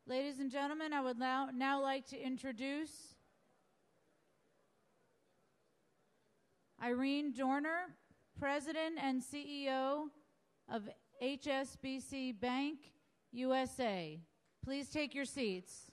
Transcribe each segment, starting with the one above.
Ladies and gentlemen, I would now like to introduce Irene Dorner, President and CEO of HSBC Bank USA. Please take your seats.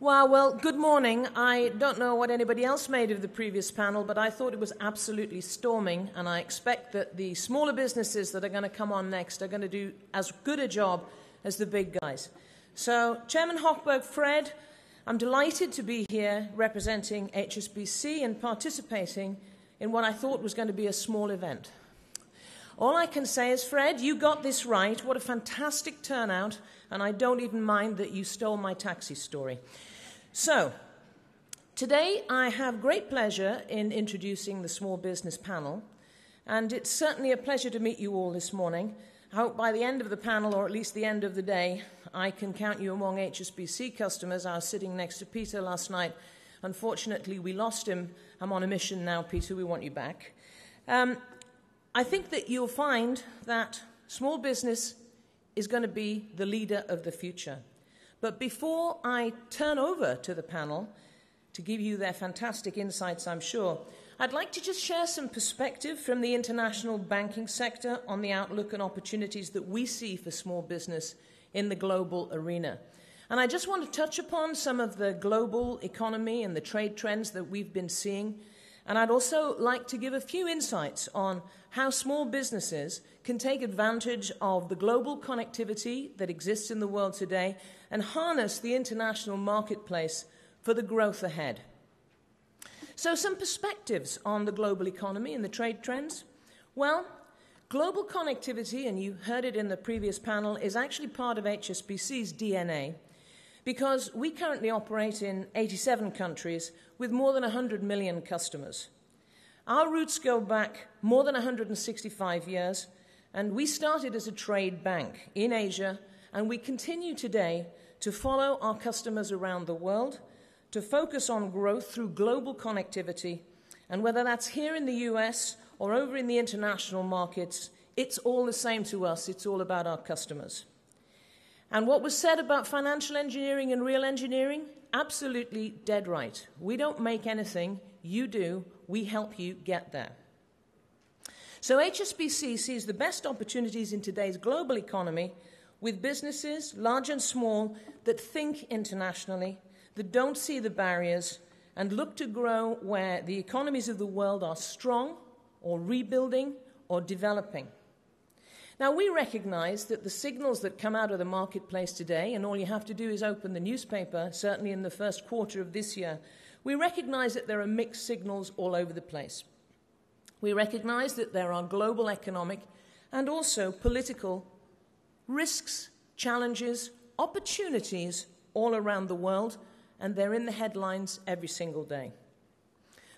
Well, good morning. I don't know what anybody else made of the previous panel, but I thought it was absolutely storming, and I expect that the smaller businesses that are going to come on next are going to do as good a job as the big guys. So, Chairman Hochberg, Fred, I'm delighted to be here representing HSBC and participating in what I thought was going to be a small event. All I can say is, Fred, you got this right. What a fantastic turnout, and I don't even mind that you stole my taxi story. So, today I have great pleasure in introducing the Small Business Panel, and it's certainly a pleasure to meet you all this morning. I hope by the end of the panel, or at least the end of the day, I can count you among HSBC customers. I was sitting next to Peter last night. Unfortunately, we lost him. I'm on a mission now, Peter. We want you back. I think that you'll find that small business is going to be the leader of the future. But before I turn over to the panel to give you their fantastic insights, I'm sure, I'd like to just share some perspective from the international banking sector on the outlook and opportunities that we see for small business in the global arena. And I just want to touch upon some of the global economy and the trade trends that we've been seeing. And I'd also like to give a few insights on how small businesses can take advantage of the global connectivity that exists in the world today and harness the international marketplace for the growth ahead. So some perspectives on the global economy and the trade trends. Well, global connectivity, and you heard it in the previous panel, is actually part of HSBC's DNA because we currently operate in 87 countries with more than 100 million customers. Our roots go back more than 165 years, and we started as a trade bank in Asia, and we continue today to follow our customers around the world, to focus on growth through global connectivity, and whether that's here in the US or over in the international markets, it's all the same to us. It's all about our customers. And what was said about financial engineering and real engineering? Absolutely dead right. We don't make anything, you do. We help you get there. So HSBC sees the best opportunities in today's global economy with businesses, large and small, that think internationally, that don't see the barriers, and look to grow where the economies of the world are strong or rebuilding or developing. Now, we recognize that the signals that come out of the marketplace today, and all you have to do is open the newspaper, certainly in the first quarter of this year, we recognize that there are mixed signals all over the place. We recognize that there are global economic and also political risks, challenges, opportunities all around the world, and they're in the headlines every single day.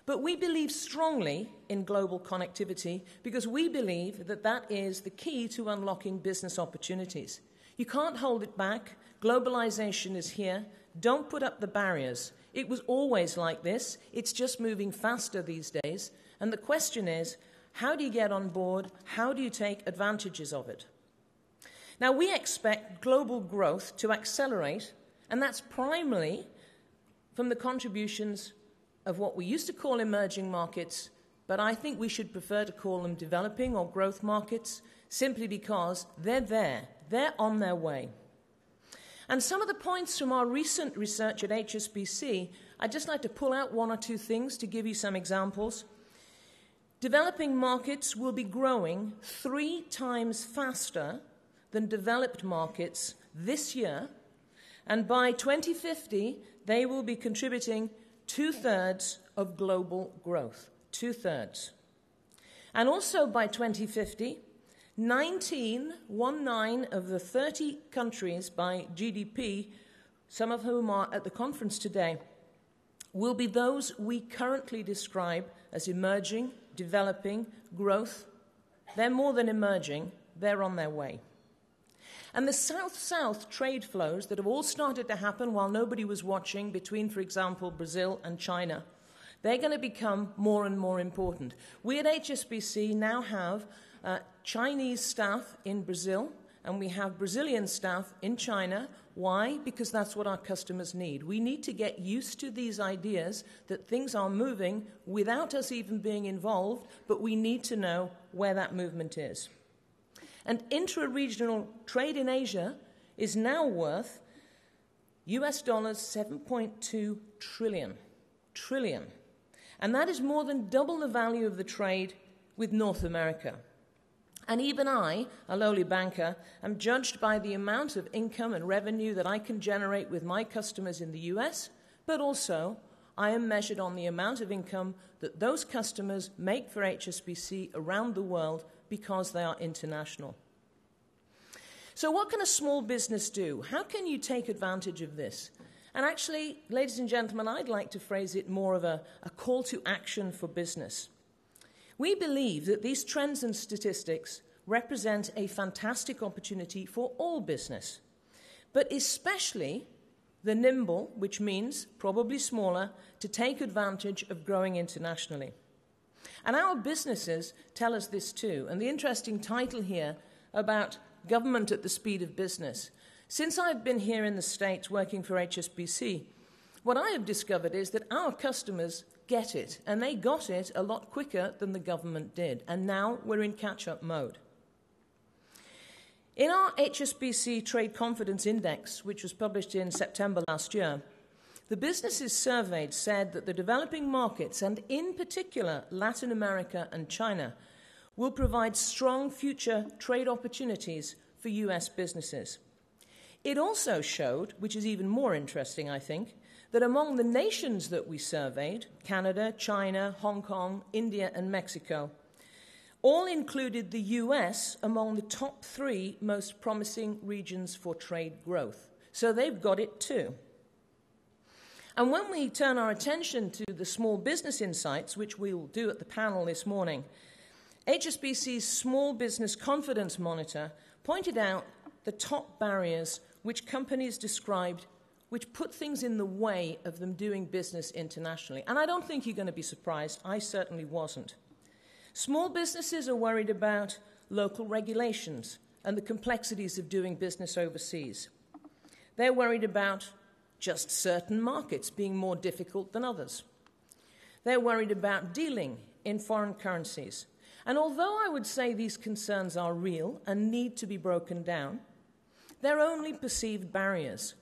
But we believe strongly in global connectivity because we believe that that is the key to unlocking business opportunities. You can't hold it back. Globalization is here. Don't put up the barriers. It was always like this. It's just moving faster these days. And the question is, how do you get on board? How do you take advantages of it? Now, we expect global growth to accelerate, and that's primarily from the contributions of what we used to call emerging markets, but I think we should prefer to call them developing or growth markets, simply because they're there. They're on their way. And some of the points from our recent research at HSBC, I'd just like to pull out one or two things to give you some examples. Developing markets will be growing 3 times faster than developed markets this year, and by 2050, they will be contributing 2/3 of global growth. 2/3. And also by 2050, 19 of the 30 countries by GDP, some of whom are at the conference today, will be those we currently describe as emerging, developing, growth. They're more than emerging, they're on their way. And the South-South trade flows that have all started to happen while nobody was watching between, for example, Brazil and China, they're going to become more and more important. We at HSBC now have Chinese staff in Brazil, and we have Brazilian staff in China. Why? Because that's what our customers need. We need to get used to these ideas that things are moving without us even being involved, but we need to know where that movement is. And intra-regional trade in Asia is now worth US dollars 7.2 trillion. And that is more than double the value of the trade with North America. And even I, a lowly banker, am judged by the amount of income and revenue that I can generate with my customers in the US, but also I am measured on the amount of income that those customers make for HSBC around the world because they are international. So what can a small business do? How can you take advantage of this? And actually, ladies and gentlemen, I'd like to phrase it more of a call to action for business. We believe that these trends and statistics represent a fantastic opportunity for all business, but especially the nimble, which means probably smaller, to take advantage of growing internationally. And our businesses tell us this too. And the interesting title here about government at the speed of business. Since I've been here in the States working for HSBC, what I have discovered is that our customers get it, and they got it a lot quicker than the government did, and now we're in catch-up mode. In our HSBC Trade Confidence Index, which was published in September last year, the businesses surveyed said that the developing markets, and in particular Latin America and China, will provide strong future trade opportunities for US businesses. It also showed, which is even more interesting, I think, that among the nations that we surveyed, Canada, China, Hong Kong, India, and Mexico, all included the US among the top 3 most promising regions for trade growth. So they've got it too. And when we turn our attention to the small business insights, which we will do at the panel this morning, HSBC's Small Business Confidence Monitor pointed out the top barriers which companies described which put things in the way of them doing business internationally. And I don't think you're going to be surprised. I certainly wasn't. Small businesses are worried about local regulations and the complexities of doing business overseas. They're worried about just certain markets being more difficult than others. They're worried about dealing in foreign currencies. And although I would say these concerns are real and need to be broken down, they're only perceived barriers.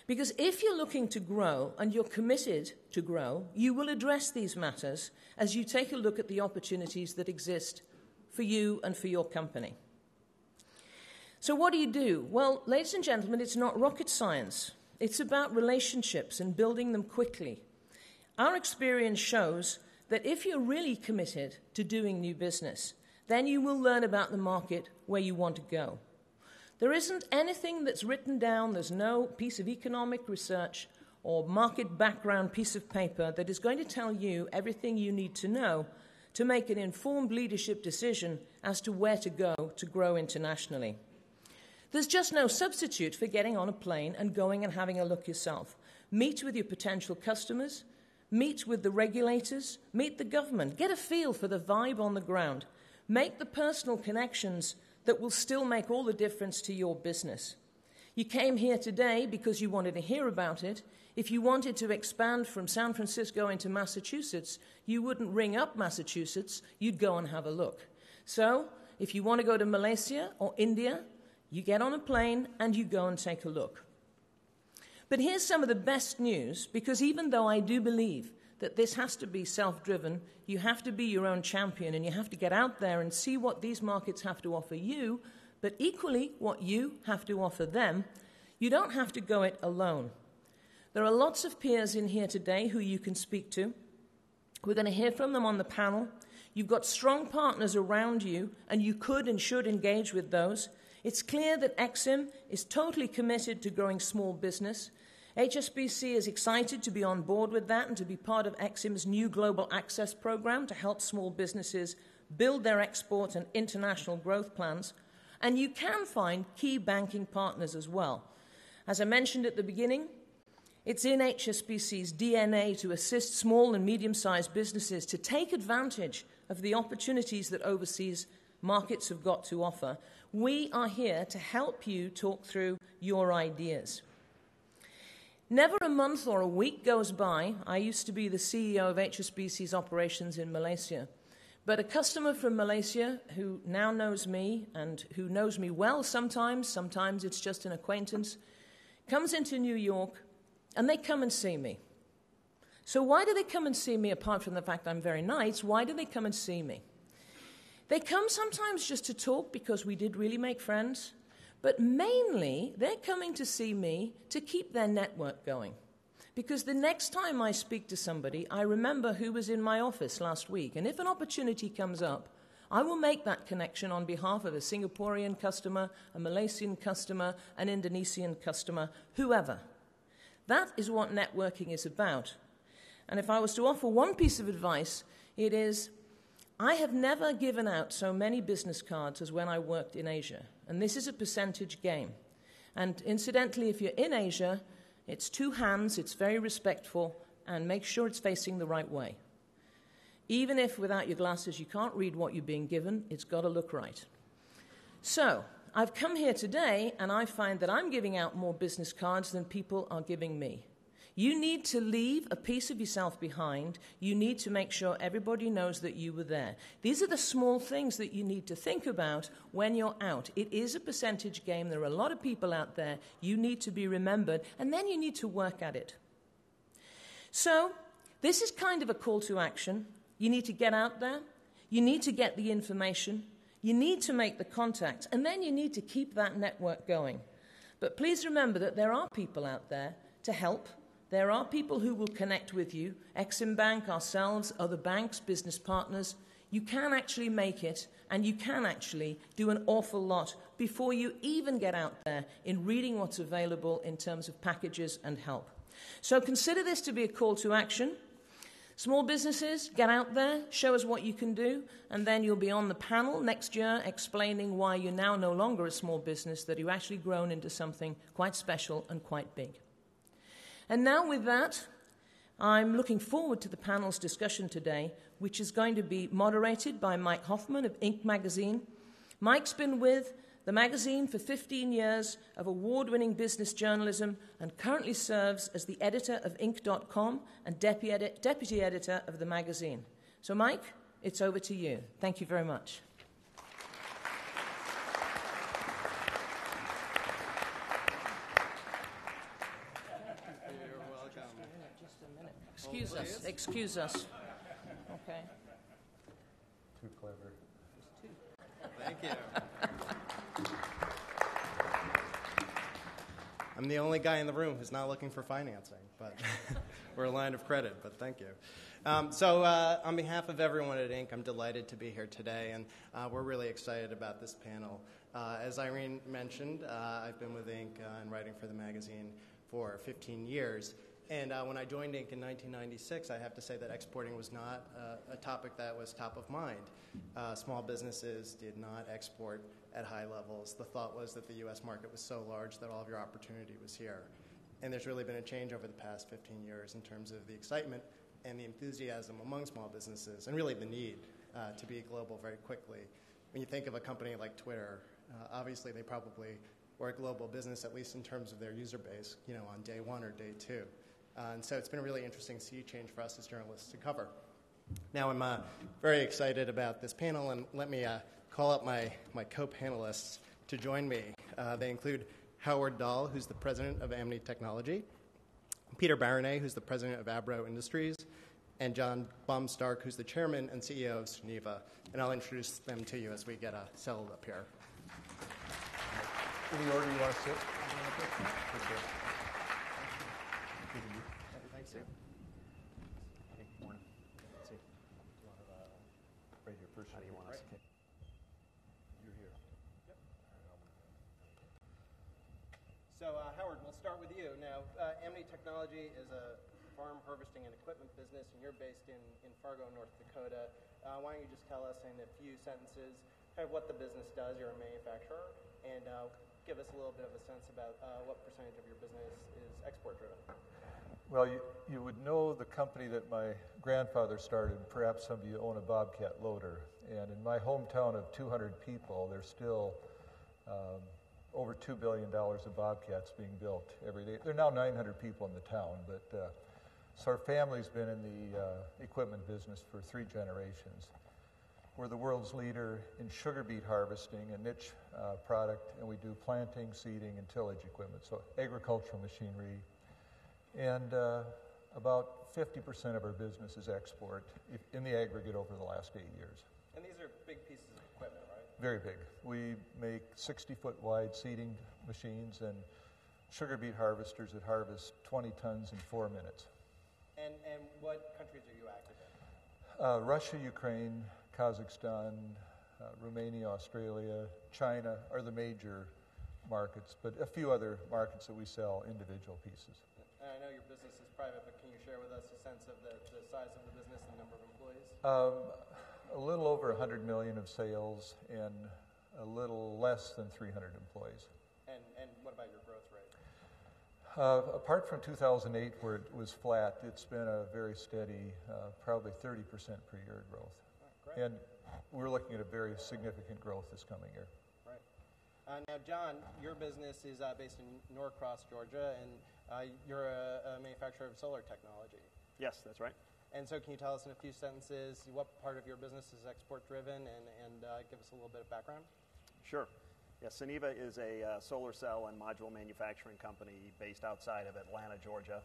Because if you're looking to grow and you're committed to grow, you will address these matters as you take a look at the opportunities that exist for you and for your company. So what do? Well, ladies and gentlemen, it's not rocket science. It's about relationships and building them quickly. Our experience shows that if you're really committed to doing new business, then you will learn about the market where you want to go. There isn't anything that's written down, there's no piece of economic research or market background piece of paper that is going to tell you everything you need to know to make an informed leadership decision as to where to go to grow internationally. There's just no substitute for getting on a plane and going and having a look yourself. Meet with your potential customers, meet with the regulators, meet the government, get a feel for the vibe on the ground, make the personal connections that will still make all the difference to your business. You came here today because you wanted to hear about it. If you wanted to expand from San Francisco into Massachusetts, you wouldn't ring up Massachusetts, you'd go and have a look. So, if you want to go to Malaysia or India, you get on a plane and you go and take a look. But here's some of the best news, because even though I do believe that this has to be self-driven, you have to be your own champion and you have to get out there and see what these markets have to offer you, but equally what you have to offer them. You don't have to go it alone. There are lots of peers in here today who you can speak to. We're going to hear from them on the panel. You've got strong partners around you, and you could and should engage with those. It's clear that EXIM is totally committed to growing small business. HSBC is excited to be on board with that and to be part of EXIM's new Global Access Program to help small businesses build their export and international growth plans. And you can find key banking partners as well. As I mentioned at the beginning, It's in HSBC's DNA to assist small and medium-sized businesses to take advantage of the opportunities that overseas markets have got to offer. We are here to help you talk through your ideas. Never a month or a week goes by. I used to be the CEO of HSBC's operations in Malaysia. But a customer from Malaysia who now knows me and who knows me well sometimes it's just an acquaintance, comes into New York and they come and see me. So why do they come and see me apart from the fact I'm very nice? Why do they come and see me? They come sometimes just to talk because we did really make friends, but mainly they're coming to see me to keep their network going. Because the next time I speak to somebody, I remember who was in my office last week. And if an opportunity comes up, I will make that connection on behalf of a Singaporean customer, a Malaysian customer, an Indonesian customer, whoever. That is what networking is about. And if I was to offer one piece of advice, it is, I have never given out so many business cards as when I worked in Asia. And this is a percentage game. And incidentally, if you're in Asia, it's two hands, it's very respectful, and make sure it's facing the right way. Even if without your glasses you can't read what you're being given, it's got to look right. So, I've come here today and I find that I'm giving out more business cards than people are giving me. You need to leave a piece of yourself behind. You need to make sure everybody knows that you were there. These are the small things that you need to think about when you're out. It is a percentage game. There are a lot of people out there. You need to be remembered, and then you need to work at it. So, this is kind of a call to action. You need to get out there. You need to get the information. You need to make the contacts, and then you need to keep that network going. But please remember that there are people out there to help. There are people who will connect with you, Exim Bank, ourselves, other banks, business partners. You can actually make it, and you can actually do an awful lot before you even get out there in reading what's available in terms of packages and help. So consider this to be a call to action. Small businesses, get out there, show us what you can do, and then you'll be on the panel next year explaining why you're now no longer a small business, that you've actually grown into something quite special and quite big. And now with that, I'm looking forward to the panel's discussion today, which is going to be moderated by Mike Hoffman of Inc. magazine. Mike's been with the magazine for 15 years of award-winning business journalism and currently serves as the editor of Inc.com and deputy editor of the magazine. So, Mike, it's over to you. Thank you very much. You're welcome. Just a minute. Excuse us. Okay. Too clever. Thank you. I'm the only guy in the room who's not looking for financing, but we're a line of credit, but thank you. On behalf of everyone at Inc., I'm delighted to be here today, and we're really excited about this panel. As Irene mentioned, I've been with Inc. And writing for the magazine for 15 years. And when I joined Inc. in 1996, I have to say that exporting was not a topic that was top of mind. Small businesses did not export at high levels. The thought was that the U.S. market was so large that all of your opportunity was here. And there's really been a change over the past 15 years in terms of the excitement and the enthusiasm among small businesses, and really the need to be global very quickly. When you think of a company like Twitter, obviously they probably were a global business, at least in terms of their user base, on day one or day two. And so it's been a really interesting sea change for us as journalists to cover. Now I'm very excited about this panel, and let me call up my co-panelists to join me. They include Howard Dahl, who's the president of Amity Technology, Peter Baronet, who's the president of Abro Industries, and John Baum-Stark, who's the chairman and CEO of Suniva. And I'll introduce them to you as we get settled up here. In the order you want to sit? Thanks, Sue. Hey, morning. Let's see. You want to right here first? How do you want us? Okay. You're here. Yep. So, Howard, we'll start with you. Now, Amity Technology is a farm harvesting and equipment business, and you're based in Fargo, North Dakota. Why don't you just tell us in a few sentences kind of what the business does. You're a manufacturer, and give us a little bit of a sense about what percentage of your business is export-driven. Well, you would know the company that my grandfather started. Perhaps some of you own a Bobcat loader. And in my hometown of 200 people, there's still over $2 billion of Bobcats being built every day. There are now 900 people in the town, but so our family's been in the equipment business for 3 generations. We're the world's leader in sugar beet harvesting, a niche product, and we do planting, seeding, and tillage equipment, so agricultural machinery. And about 50% of our business is export in the aggregate over the last 8 years. And these are big pieces of equipment, right? Very big. We make 60-foot wide seeding machines and sugar beet harvesters that harvest 20 tons in 4 minutes. And what countries are you active in? Russia, Ukraine, Kazakhstan, Romania, Australia, China are the major markets, but a few other markets that we sell individual pieces. And I know your business is private, but can you share with us a sense of the size of the business and number of employees? A little over 100 million of sales and a little less than 300 employees. And what about your growth rate? Apart from 2008 where it was flat, it's been a very steady, probably 30% per year growth. Great. And we're looking at a very significant growth this coming year. Right. Now, John, your business is based in Norcross, Georgia, and you're a manufacturer of solar technology. Yes, that's right. And so can you tell us in a few sentences what part of your business is export-driven and give us a little bit of background? Sure. Yes, Suniva is a solar cell and module manufacturing company based outside of Atlanta, Georgia.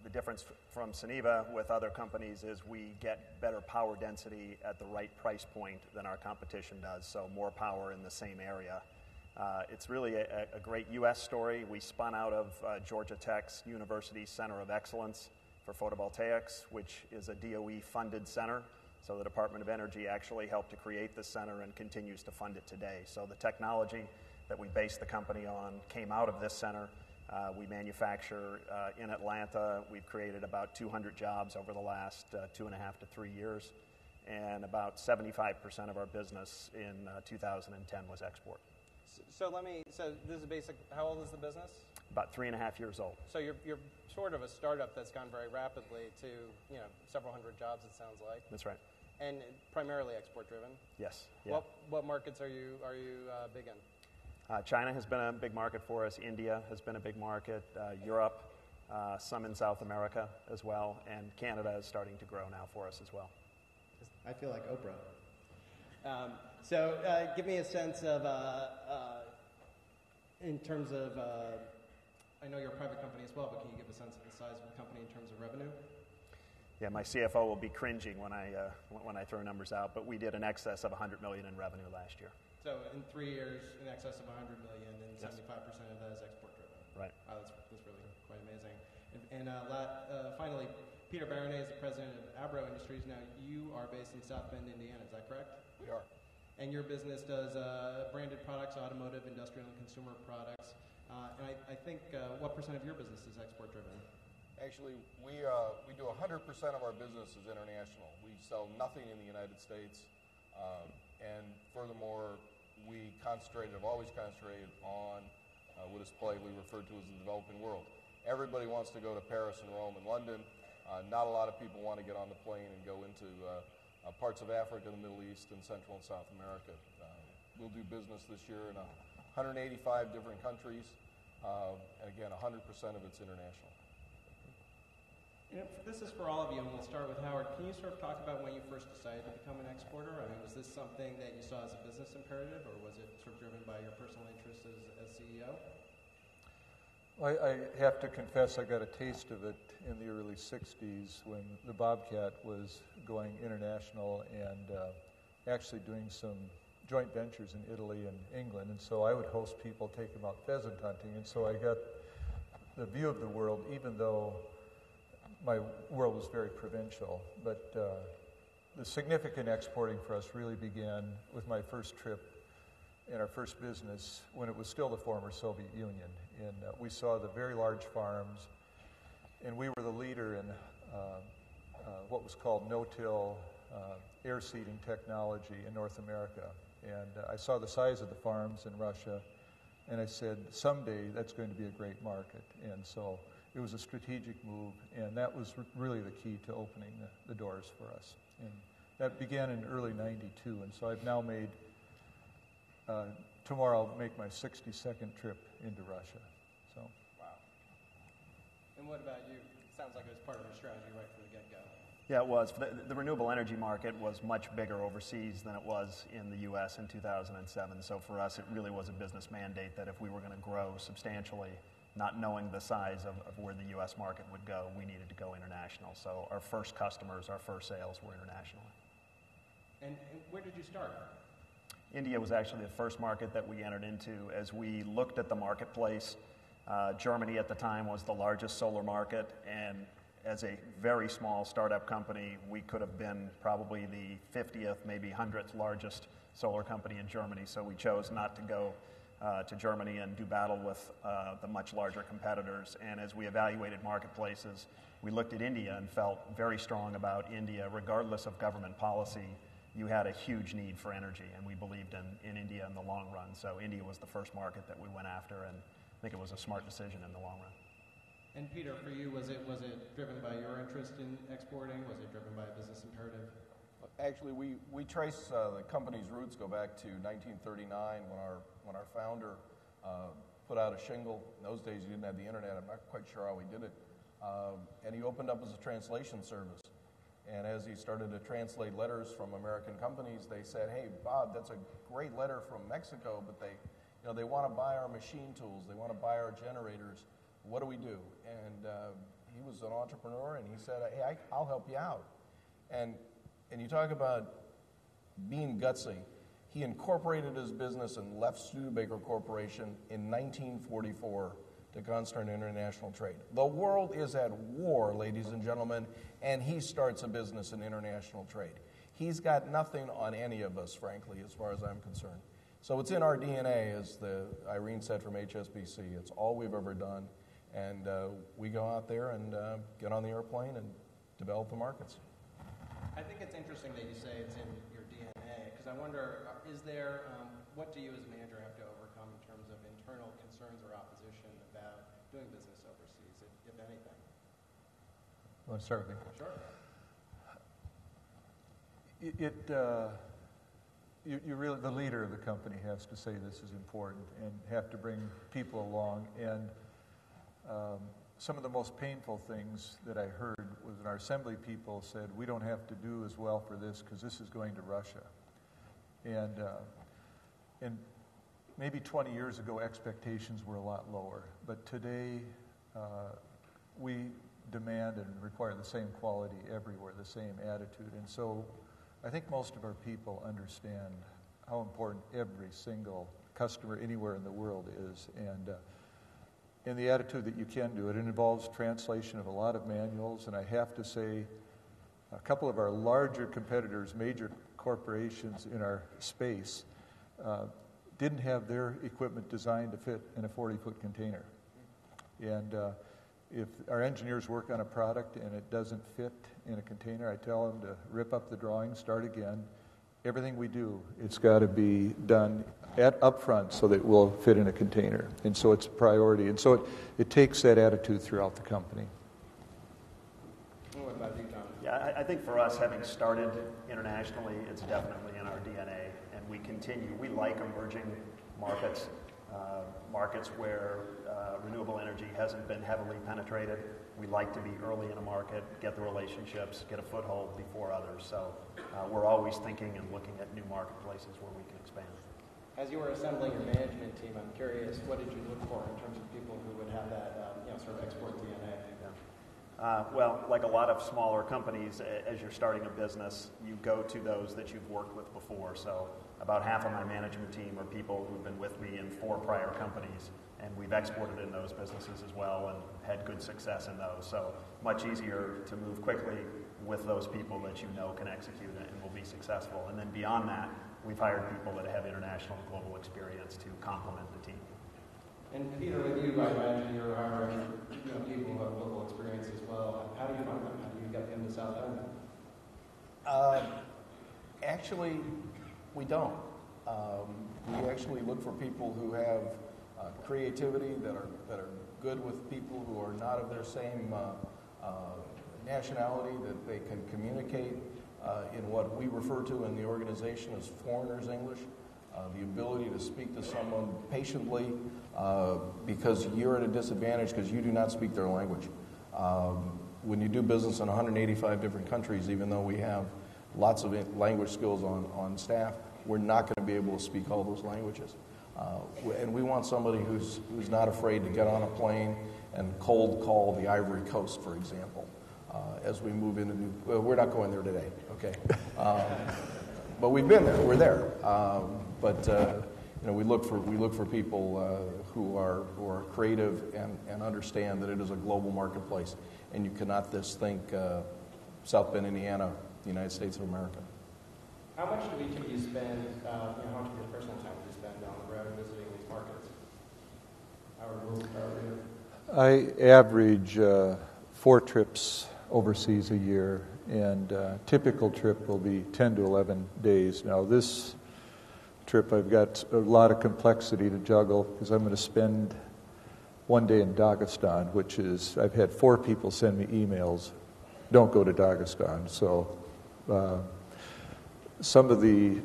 The difference from Suniva with other companies is we get better power density at the right price point than our competition does, so more power in the same area. It's really a great U.S. story. We spun out of Georgia Tech's University Center of Excellence for Photovoltaics, which is a DOE-funded center. So the Department of Energy actually helped to create this center and continues to fund it today. So the technology that we based the company on came out of this center. We manufacture in Atlanta. We've created about 200 jobs over the last 2.5 to 3 years, and about 75% of our business in 2010 was export. So this is basic. How old is the business? About 3.5 years old. So you're sort of a startup that's gone very rapidly to several hundred jobs. It sounds like. That's right. And primarily export driven. Yes. Yeah. What markets are you big in? China has been a big market for us. India has been a big market. Europe, some in South America as well, and Canada is starting to grow now for us as well. I feel like Oprah. So give me a sense of, in terms of, I know you're a private company as well, but can you give a sense of the size of the company in terms of revenue? Yeah, my CFO will be cringing when I throw numbers out, but we did in excess of $100 million in revenue last year. So in 3 years, in excess of $100 million, and Yes. 75% of that is export-driven. Right. Wow, that's really quite amazing. And finally, Peter Baronet is the president of Abro Industries. Now, you are based in South Bend, Indiana. Is that correct? We are. And your business does branded products, automotive, industrial, and consumer products. And I think what percent of your business is export-driven? Actually, we do 100% of our business is international. We sell nothing in the United States, and furthermore, we have always concentrated on what is politely referred to as the developing world. Everybody wants to go to Paris and Rome and London. Not a lot of people want to get on the plane and go into parts of Africa, the Middle East, and Central and South America. We'll do business this year in 185 different countries, and again, 100% of it's international. This is for all of you, and we'll start with Howard. Can you sort of talk about when you first decided to become an exporter? I mean, was this something that you saw as a business imperative, or was it sort of driven by your personal interests as CEO? I have to confess I got a taste of it in the early 60s when the Bobcat was going international and actually doing some joint ventures in Italy and England. And so I would host people, take them out pheasant hunting. And so I got the view of the world, even though my world was very provincial. But the significant exporting for us really began with my first trip in our first business when it was still the former Soviet Union. And we saw the very large farms, and we were the leader in what was called no-till air seeding technology in North America. And I saw the size of the farms in Russia, and I said, someday that's going to be a great market. And so it was a strategic move, and that was really the key to opening the doors for us. And that began in early '92, and so I've now made, tomorrow I'll make my 62nd trip into Russia. So. Wow. And what about you? It sounds like it was part of your strategy right from the get-go. Yeah, it was. The renewable energy market was much bigger overseas than it was in the U.S. in 2007. So for us, it really was a business mandate that if we were going to grow substantially, not knowing the size of where the U.S. market would go, we needed to go international. So our first customers, our first sales were international. And where did you start? India was actually the first market that we entered into. As we looked at the marketplace, Germany at the time was the largest solar market, and as a very small startup company, we could have been probably the 50th, maybe 100th largest solar company in Germany. So we chose not to go to Germany and do battle with the much larger competitors. And as we evaluated marketplaces, we looked at India and felt very strong about India. Regardless of government policy, you had a huge need for energy, and we believed in India in the long run. So India was the first market that we went after, and I think it was a smart decision in the long run. And Peter, for you, was it driven by your interest in exporting? Was it driven by a business imperative? Actually, we trace the company's roots go back to 1939 when our founder put out a shingle. In those days, you didn't have the internet. I'm not quite sure how he did it. And he opened up as a translation service. And as he started to translate letters from American companies, they said, "Hey, Bob, that's a great letter from Mexico, but they want to buy our machine tools. They want to buy our generators. What do we do?" And he was an entrepreneur, and he said, "Hey, I'll help you out." And you talk about being gutsy. He incorporated his business and left Studebaker Corporation in 1944 to concentrate on international trade. The world is at war, ladies and gentlemen, and he starts a business in international trade. He's got nothing on any of us, frankly, as far as I'm concerned. So it's in our DNA, as Irene said from HSBC. It's all we've ever done. And we go out there and get on the airplane and develop the markets. I think it's interesting that you say it's in your DNA, because I wonder, what do you as a manager have to overcome in terms of internal concerns or opposition about doing business overseas, if anything? You want to start with me? Sure. You really, the leader of the company has to say this is important and have to bring people along. And some of the most painful things that I heard was when our assembly people said, "We don't have to do as well for this because this is going to Russia." And maybe 20 years ago, expectations were a lot lower. But today, we demand and require the same quality everywhere, the same attitude. And so I think most of our people understand how important every single customer anywhere in the world is. And the attitude that you can do it. It involves translation of a lot of manuals. And I have to say, a couple of our larger competitors, major corporations in our space, didn't have their equipment designed to fit in a 40-foot container. And if our engineers work on a product and it doesn't fit in a container, I tell them to rip up the drawing, start again. Everything we do, it's got to be done up front so that it will fit in a container. And so it's a priority. And so it takes that attitude throughout the company. What about you, John? Yeah, I think for us, having started internationally, it's definitely in our DNA, and we continue. We like emerging markets, markets where renewable energy hasn't been heavily penetrated. We like to be early in a market, get the relationships, get a foothold before others. So we're always thinking and looking at new marketplaces where we can expand. As you were assembling your management team, I'm curious, what did you look for in terms of people who would have that sort of export DNA? Well, like a lot of smaller companies, as you're starting a business, you go to those that you've worked with before. So about half of my management team are people who've been with me in 4 prior companies, and we've exported in those businesses as well and had good success in those. So much easier to move quickly with those people that you know can execute it and will be successful. And then beyond that, we've hired people that have international and global experience to complement the team. And Peter, with you, I imagine you're hiring people who have local experience as well. How do you find them? How do you get them to South End? Actually, we don't. We actually look for people who have creativity, that are good with people who are not of their same nationality, that they can communicate in what we refer to in the organization as foreigner's English. The ability to speak to someone patiently because you're at a disadvantage because you do not speak their language. When you do business in 185 different countries, even though we have lots of language skills on staff, we're not going to be able to speak all those languages. And we want somebody who's not afraid to get on a plane and cold call the Ivory Coast, for example, as we move into new. Well, we're not going there today, okay? But we've been there. We're there. We look for people who are creative and understand that it is a global marketplace, and you cannot just think South Bend, Indiana, the United States of America. How much do each of you spend, how much of your personal time do you spend on the road visiting these markets? I average 4 trips overseas a year, and a typical trip will be 10 to 11 days. Now, this trip I've got a lot of complexity to juggle because I'm going to spend 1 day in Dagestan, which is, I've had 4 people send me emails, don't go to Dagestan. So some of the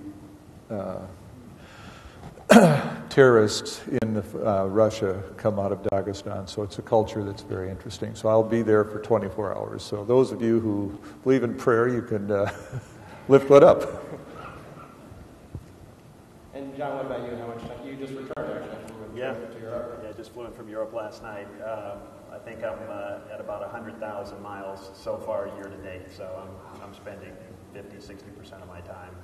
terrorists in Russia come out of Dagestan, so it's a culture that's very interesting. So I'll be there for 24 hours. So those of you who believe in prayer, you can lift one up. And John, what about you? How much time? You just returned, actually. To Europe. Yeah, just flew in from Europe last night. I think I'm at about 100,000 miles so far year to date. So I'm spending 50-60% of my time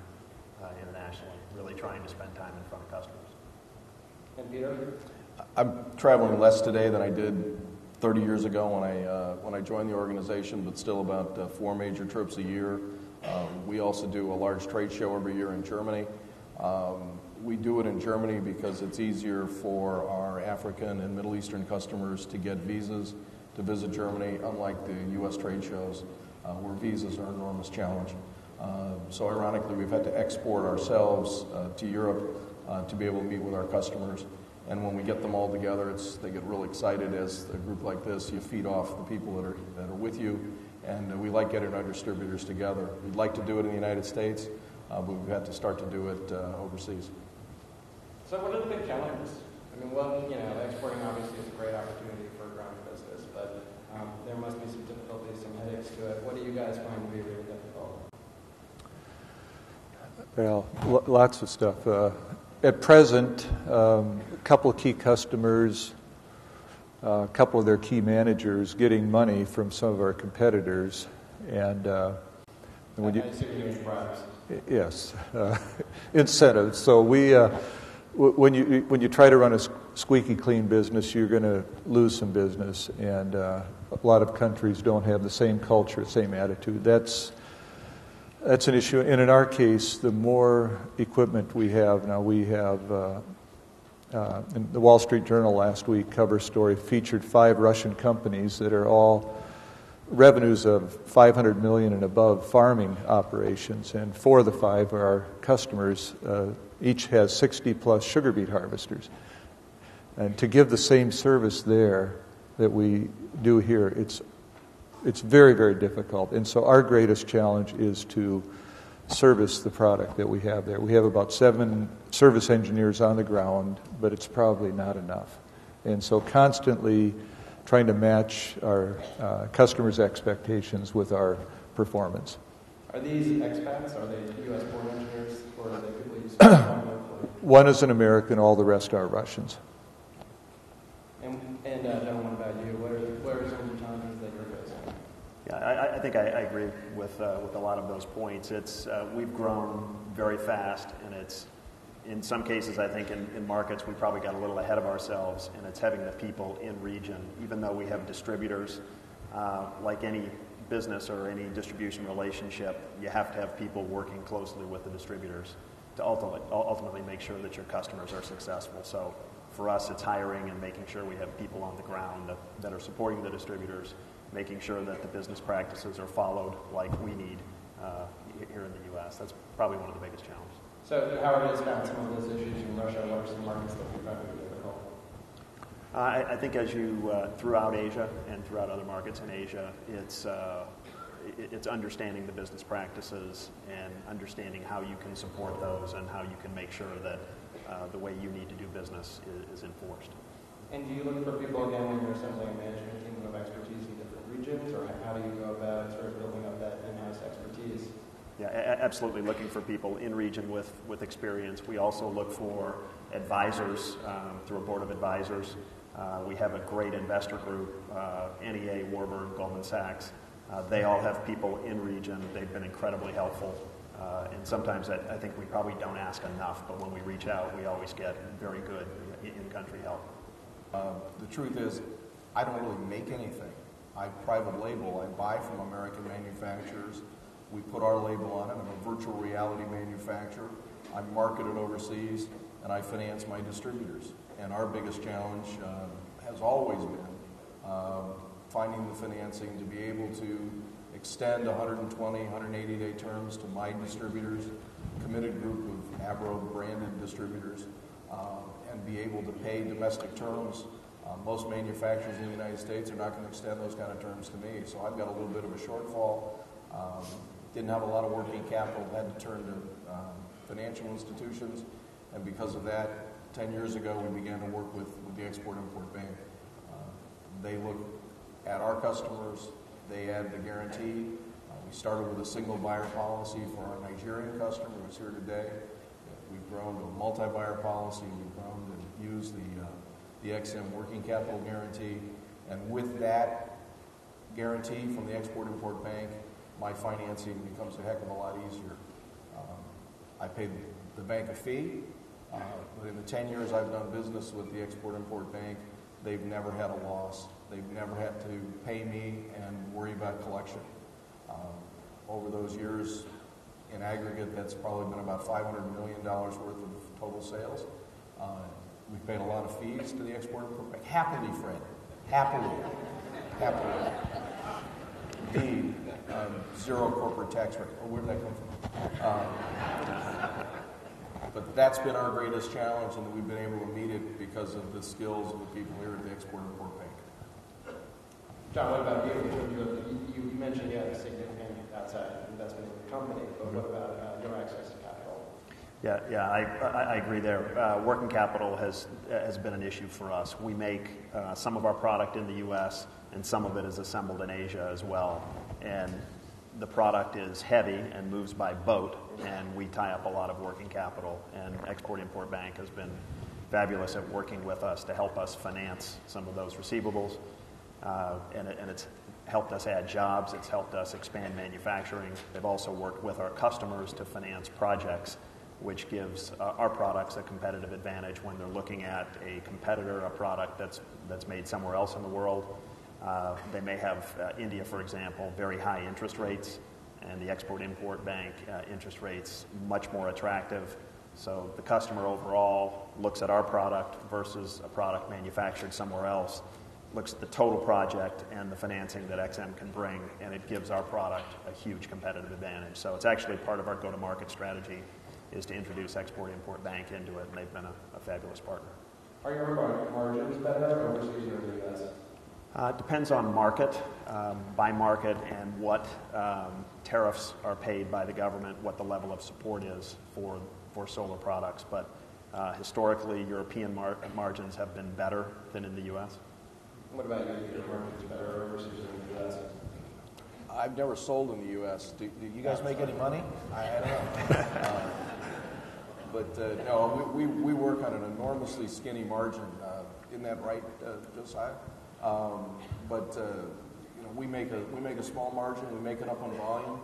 internationally, really trying to spend time in front of customers. And Peter? I'm traveling less today than I did 30 years ago when I joined the organization, but still about 4 major trips a year. We also do a large trade show every year in Germany. We do it in Germany because it's easier for our African and Middle Eastern customers to get visas to visit Germany, unlike the U.S. trade shows, where visas are an enormous challenge. So ironically, we've had to export ourselves to Europe to be able to meet with our customers. And when we get them all together, they get real excited as a group like this. You feed off the people that are with you, and we like getting our distributors together. We'd like to do it in the United States, but we've had to start to do it overseas. So what are the big challenges? I mean, exporting obviously is a great opportunity for a growing business, but there must be some difficulties, some headaches to it. What do you guys find to be really difficult? Well, lots of stuff. At present, a couple of key customers, a couple of their key managers getting money from some of our competitors, and when you bribes. Yes, incentives. So when you try to run a squeaky clean business, you're going to lose some business, and a lot of countries don't have the same culture, same attitude. That's an issue. And in our case, the more equipment we have, now we have, in the Wall Street Journal last week, cover story featured 5 Russian companies that are all revenues of 500 million and above farming operations, and 4 of the 5 are our customers. Each has 60-plus sugar beet harvesters. And to give the same service there that we do here, it's very, very difficult. And so our greatest challenge is to service the product that we have there. We have about 7 service engineers on the ground, but it's probably not enough. And so constantly trying to match our customers' expectations with our performance. Are these expats? Are they U.S. born engineers, or are they people you speak locally? One is an American, all the rest are Russians. And John, what about you? What are some of the challenges that you're facing? Yeah, I think I agree with a lot of those points. We've grown very fast, and it's in some cases, I think in markets we probably got a little ahead of ourselves, and it's having the people in region. Even though we have distributors, like any business or any distribution relationship, you have to have people working closely with the distributors to ultimately make sure that your customers are successful. So for us, it's hiring and making sure we have people on the ground that are supporting the distributors, making sure that the business practices are followed like we need here in the U.S. That's probably one of the biggest challenges. So Howard has found some of those issues in Russia. What are some markets that we found to be difficult? I think as you throughout Asia and throughout other markets in Asia, it's understanding the business practices and understanding how you can support those and how you can make sure that the way you need to do business is enforced. And do you look for people, again, when you're assembling a management team of expertise in different regions, or how do you go about sort of building up that in-house expertise? Yeah, absolutely looking for people in region with experience. We also look for advisors through a board of advisors. We have a great investor group, NEA, Warburg, Goldman Sachs. They all have people in region. They've been incredibly helpful. And sometimes I think we probably don't ask enough, but when we reach out, we always get very good in-country help. The truth is, I don't really make anything. I private label. I buy from American manufacturers. We put our label on it. I'm a virtual reality manufacturer. I market it overseas, and I finance my distributors. And our biggest challenge has always been finding the financing to be able to extend 120, 180-day terms to my distributors, committed group of Abro branded distributors, and be able to pay domestic terms. Most manufacturers in the United States are not going to extend those kind of terms to me, so I've got a little bit of a shortfall. Didn't have a lot of working capital, had to turn to financial institutions, and because of that, 10 years ago we began to work with the Export-Import Bank. They look at our customers, they add the guarantee. We started with a single buyer policy for our Nigerian customer who's here today. We've grown to a multi-buyer policy. We've grown to use the XM working capital guarantee. And with that guarantee from the Export-Import Bank, my financing becomes a heck of a lot easier. I pay the bank a fee. But in the 10 years I've done business with the Export-Import Bank, they've never had a loss. They've never had to pay me and worry about collection. Over those years, in aggregate, that's probably been about $500 million worth of total sales. We've paid a lot of fees to the Export-Import Bank. Happily, Fred. Happily. B, zero corporate tax rate. Oh, where did that come from? But that's been our greatest challenge, and we've been able to meet it because of the skills of the people here at the Export-Import Bank. John, what about you? You mentioned you had a significant outside investment in the company, but what about your access to capital? Yeah, I agree there. Working capital has been an issue for us. We make some of our product in the U.S., and some of it is assembled in Asia as well. And the product is heavy and moves by boat, and we tie up a lot of working capital. And Export-Import Bank has been fabulous at working with us to help us finance some of those receivables. And it's helped us add jobs. It's helped us expand manufacturing. They've also worked with our customers to finance projects, which gives our products a competitive advantage when they're looking at a competitor, a product that's made somewhere else in the world. They may have, India, for example, very high interest rates, and the Export-Import Bank interest rates much more attractive. So the customer overall looks at our product versus a product manufactured somewhere else, looks at the total project and the financing that XM can bring, and it gives our product a huge competitive advantage. So it's actually part of our go-to-market strategy is to introduce Export-Import Bank into it, and they've been a fabulous partner. Are your margins better overseas or in the U.S.? Depends on market, by market, and what tariffs are paid by the government, what the level of support is for solar products. But historically, European margins have been better than in the U.S. What about your margins better overseas or in the U.S.? I've never sold in the U.S. Do you guys make any money? I don't know. No, we work on an enormously skinny margin. Isn't that right, Josiah? We make a small margin. We make it up on volume,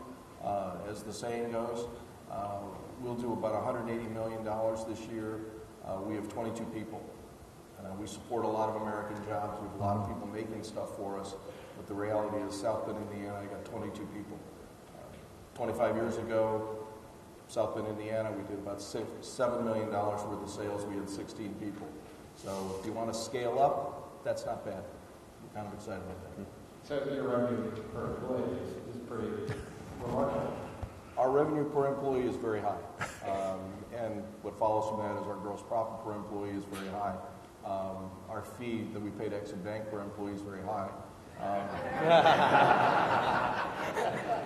as the saying goes. We'll do about $180 million this year. We have 22 people. We support a lot of American jobs. We have a lot of people making stuff for us. But the reality is, South Bend, Indiana, I got 22 people. 25 years ago, South Bend, Indiana, we did about $7 million worth of sales. We had 16 people. So if you want to scale up, that's not bad. We're kind of excited about that. So your revenue per employee is pretty remarkable. Our revenue per employee is very high, and what follows from that is our gross profit per employee is very high. Our fee that we pay to Exim Bank per employee is very high.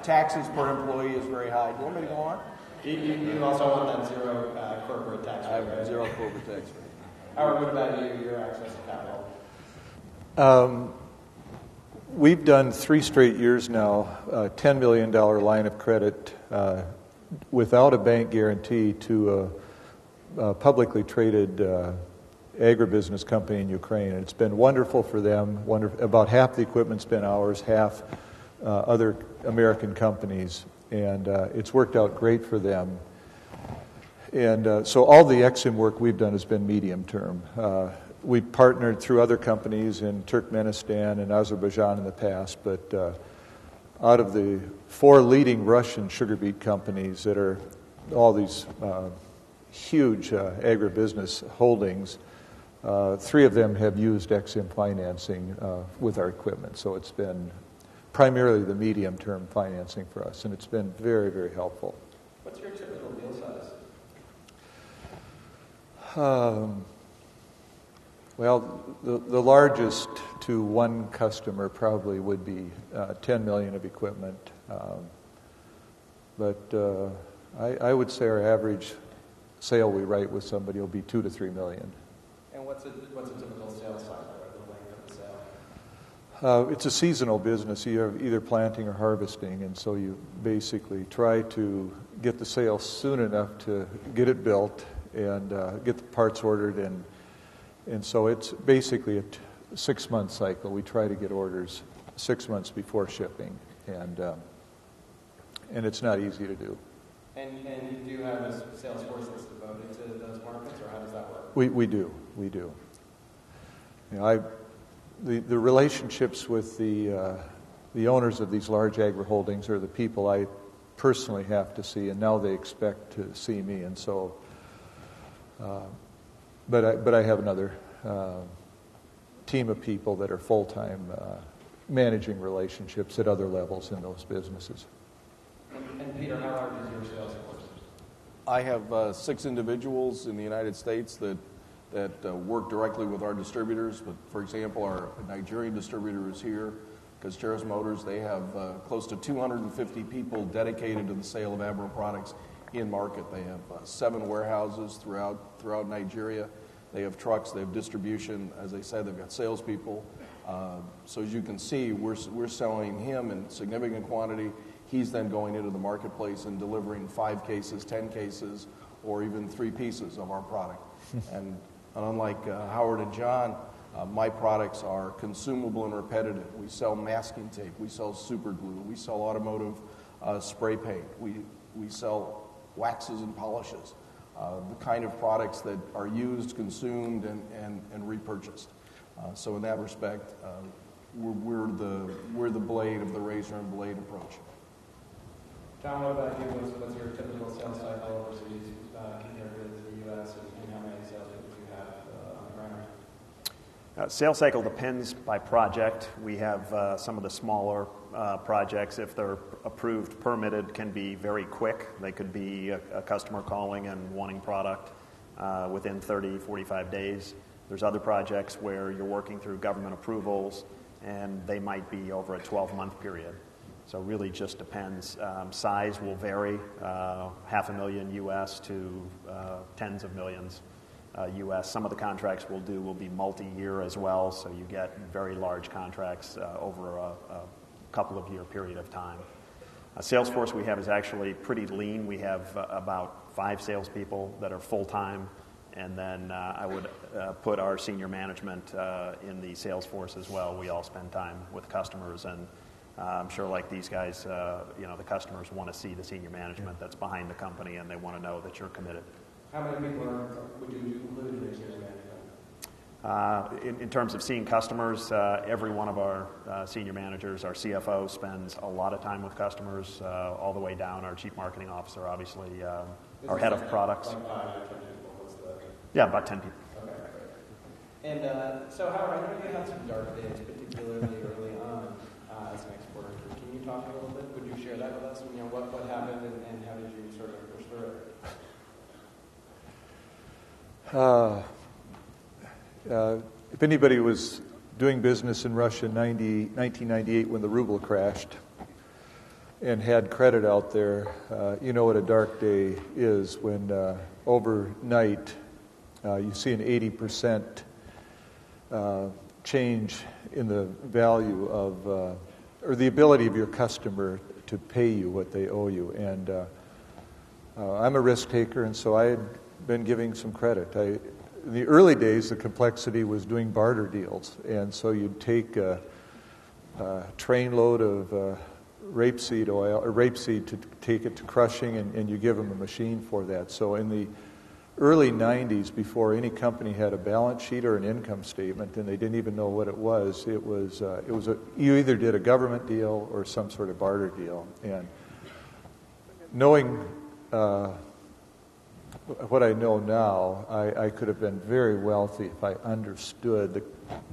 Taxes per employee is very high. Do you want me to go on? You also want that zero corporate tax rate, I have right? zero corporate tax rate. Howard, what about you, your access to capital? We've done 3 straight years now, a $10 million line of credit without a bank guarantee to a publicly traded agribusiness company in Ukraine. And it's been wonderful for them. About half the equipment's been ours, half other American companies. And it's worked out great for them. And so all the Exim work we've done has been medium term. We've partnered through other companies in Turkmenistan and Azerbaijan in the past, but out of the 4 leading Russian sugar beet companies that are all these huge agribusiness holdings, 3 of them have used Exim financing with our equipment. So it's been primarily the medium-term financing for us, and it's been very, very helpful. What's your typical deal size? Well, the largest to one customer probably would be $10 million of equipment. But I would say our average sale we write with somebody will be $2 to $3 million. And what's a typical sales cycle or the length of the sale? It's a seasonal business. You have either planting or harvesting, and so you basically try to get the sale soon enough to get it built and get the parts ordered, and so it's basically a 6-month cycle. We try to get orders 6 months before shipping, and it's not easy to do. And you do have a sales force that's devoted to those markets, or how does that work? We do. You know, the relationships with the owners of these large agri holdings are the people I personally have to see, and now they expect to see me, and so. But I have another team of people that are full-time managing relationships at other levels in those businesses. And Peter, how large is your sales force? I have 6 individuals in the United States that work directly with our distributors. But for example, our Nigerian distributor is here, Casteras Motors. They have close to 250 people dedicated to the sale of agro products in market. They have 7 warehouses throughout Nigeria. They have trucks. They have distribution. As I said, they've got salespeople. So as you can see, we're selling him in significant quantity. He's then going into the marketplace and delivering 5 cases, 10 cases, or even 3 pieces of our product. And unlike Howard and John, my products are consumable and repetitive. We sell masking tape. We sell super glue. We sell automotive spray paint. We sell waxes and polishes, the kind of products that are used, consumed, and repurchased. So in that respect, we're the blade of the razor and blade approach. John, what about you? What's your typical sales cycle overseas compared to the U.S. and how many sales people do you have on the ground? Sales cycle depends by project. We have some of the smaller projects, if they're approved, permitted, can be very quick. They could be a customer calling and wanting product within 30, 45 days. There's other projects where you're working through government approvals, and they might be over a 12-month period. So really just depends. Size will vary, $500,000 U.S. to tens of millions U.S. Some of the contracts we'll do will be multi-year as well, so you get very large contracts over a couple of year period of time. Sales force we have is actually pretty lean. We have about 5 salespeople that are full-time, and then I would put our senior management in the sales force as well. We all spend time with customers, and I'm sure like these guys, the customers want to see the senior management that's behind the company, and they want to know that you're committed. How many people would you include in your senior management? In terms of seeing customers, every one of our senior managers, our CFO, spends a lot of time with customers, all the way down. Our chief marketing officer, obviously, our head of products. Like 5 or 10 people? What's the... Yeah, about 10 people. Okay, great. And so, Howard, I know you had some dark days, particularly early on. as an exporter. Can you talk a little bit? Would you share that with us? What happened and how did you sort of push through it? If anybody was doing business in Russia in 1998 when the ruble crashed and had credit out there, you know what a dark day is when overnight you see an 80% change in the value of, or the ability of your customer to pay you what they owe you. And I'm a risk taker, and so I had been giving some credit. In the early days, the complexity was doing barter deals, and so you'd take a trainload of rapeseed oil, or rapeseed, to take it to crushing, and you give them a machine for that. So in the early 90s, before any company had a balance sheet or an income statement, and they didn't even know what it was you either did a government deal or some sort of barter deal. And knowing what I know now, I could have been very wealthy if I understood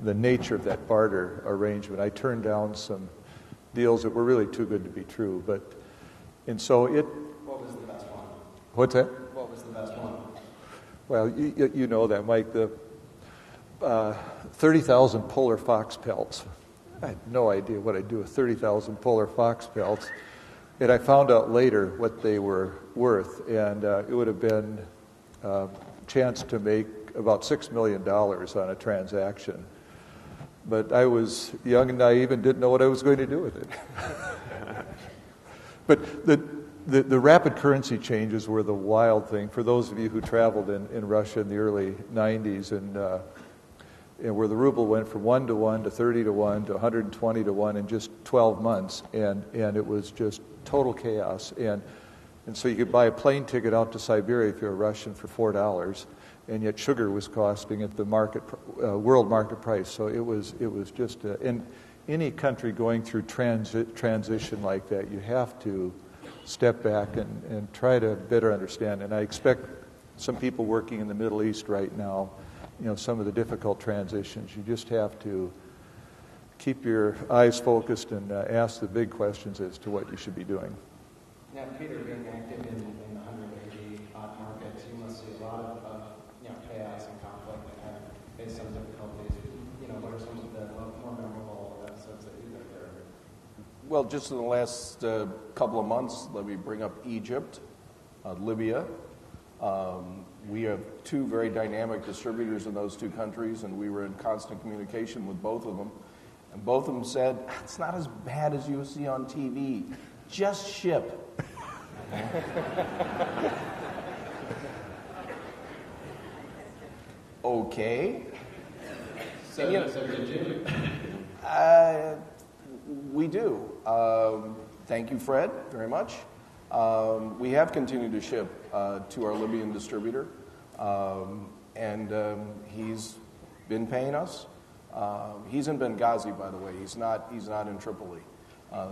the nature of that barter arrangement. I turned down some deals that were really too good to be true. What was the best one? What's that? What was the best one? Well, you know that, Mike. The 30,000 polar fox pelts. I had no idea what I'd do with 30,000 polar fox pelts. And I found out later what they were worth, and it would have been a chance to make about $6 million on a transaction. But I was young and naive and didn't know what I was going to do with it. But the rapid currency changes were the wild thing. For those of you who traveled in Russia in the early 90s, and where the ruble went from 1 to 1 to 30 to 1 to 120 to 1 in just 12 months, and it was just total chaos. And so you could buy a plane ticket out to Siberia if you're a Russian for $4, and yet sugar was costing at the world market price. So it was just in any country going through transition like that, you have to step back and try to better understand. And I expect some people working in the Middle East right now, some of the difficult transitions, you just have to keep your eyes focused and ask the big questions as to what you should be doing. Now, Peter, being active in the 180 markets, you must see a lot of chaos and conflict and face some difficulties. What are some of the more memorable episodes that you've been there? Well, just in the last couple of months, let me bring up Egypt, Libya. We have two very dynamic distributors in those two countries, and we were in constant communication with both of them. And both of them said, it's not as bad as you see on TV. Just ship. Okay. So did you? We do. Thank you, Fred, very much. We have continued to ship to our Libyan distributor, and he's been paying us. He's in Benghazi, by the way. He's not in Tripoli.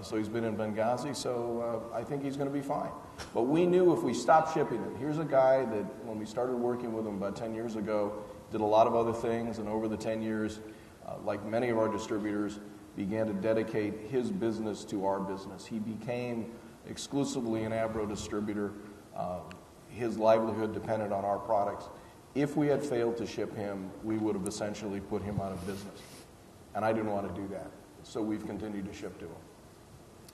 So he's been in Benghazi, so I think he's going to be fine. But we knew if we stopped shipping him, here's a guy that when we started working with him about 10 years ago, did a lot of other things, and over the 10 years, like many of our distributors, began to dedicate his business to our business. He became exclusively an Abro distributor. His livelihood depended on our products. If we had failed to ship him, we would have essentially put him out of business. And I didn't want to do that. So we've continued to ship to him.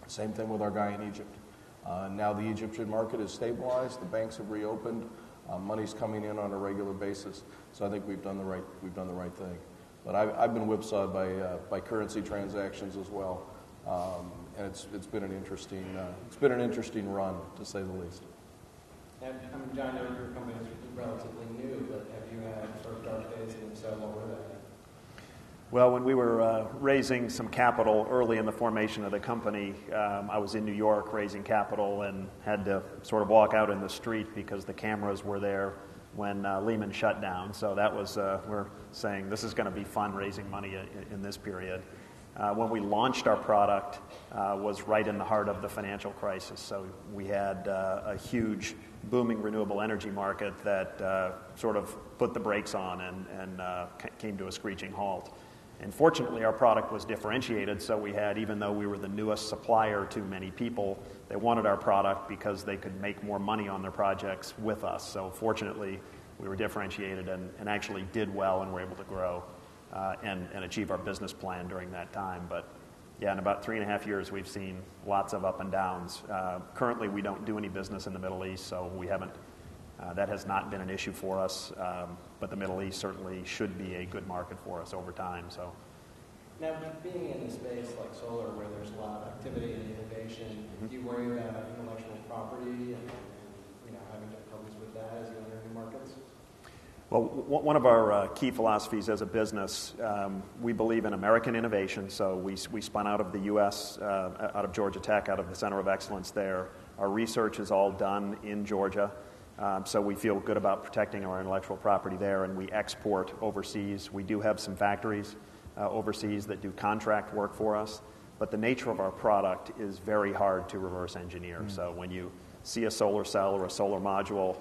Same thing with our guy in Egypt. Now the Egyptian market is stabilized. The banks have reopened. Money's coming in on a regular basis. So I think we've done the right thing. But I've been whipsawed by currency transactions as well. And it's been an interesting run, to say the least. And John, your company is relatively new, but have you had sort of dark days, and if so, what were they? Well, when we were raising some capital early in the formation of the company, I was in New York raising capital and had to sort of walk out in the street because the cameras were there when Lehman shut down. So that was, we're saying this is going to be fun raising money in this period. When we launched our product was right in the heart of the financial crisis. So we had a huge booming renewable energy market that sort of put the brakes on and came to a screeching halt. And fortunately, our product was differentiated, so we had, even though we were the newest supplier to many people, they wanted our product because they could make more money on their projects with us. So fortunately, we were differentiated and actually did well and were able to grow and achieve our business plan during that time. But yeah, in about 3.5 years, we've seen lots of up and downs. Currently, we don't do any business in the Middle East, so we haven't. That has not been an issue for us, but the Middle East certainly should be a good market for us over time. So, now, being in a space like solar where there's a lot of activity and innovation, do you worry about intellectual property and having difficulties with that as you enter new markets? well, one of our key philosophies as a business, we believe in American innovation. So we spun out of the U.S., out of Georgia Tech, out of the Center of Excellence there. Our research is all done in Georgia. So we feel good about protecting our intellectual property there, and we export overseas. We do have some factories overseas that do contract work for us, but the nature of our product is very hard to reverse engineer. So when you see a solar cell or a solar module,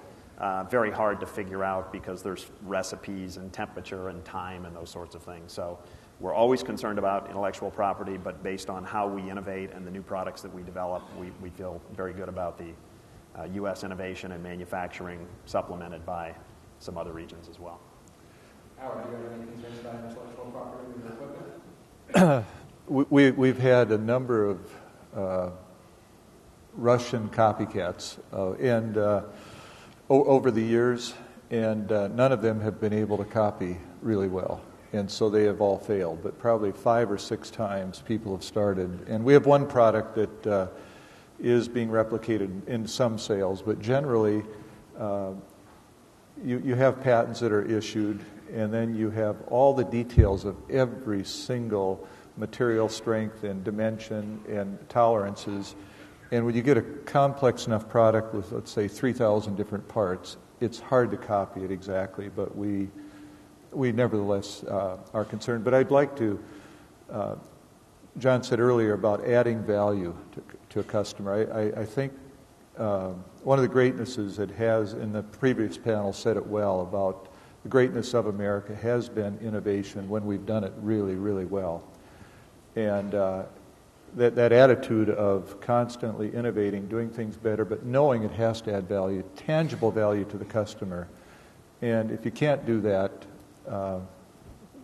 very hard to figure out because there's recipes and temperature and time and those sorts of things. So we're always concerned about intellectual property, but based on how we innovate and the new products that we develop, we feel very good about the U.S. innovation and manufacturing, supplemented by some other regions as well. Howard, do you have any concerns about intellectual property with your equipment? We've had a number of Russian copycats over the years, and none of them have been able to copy really well. And so they have all failed, but probably 5 or 6 times people have started. And we have one product that is being replicated in some sales, but generally you have patents that are issued, and then you have all the details of every single material strength and dimension and tolerances. And when you get a complex enough product with, let's say, 3,000 different parts, it's hard to copy it exactly, but we nevertheless are concerned. But I'd like to, John said earlier about adding value to a customer. I think one of the greatnesses it has, in the previous panel said it well, about the greatness of America has been innovation when we've done it really, really well. And that attitude of constantly innovating, doing things better, but knowing it has to add value, tangible value to the customer. And if you can't do that,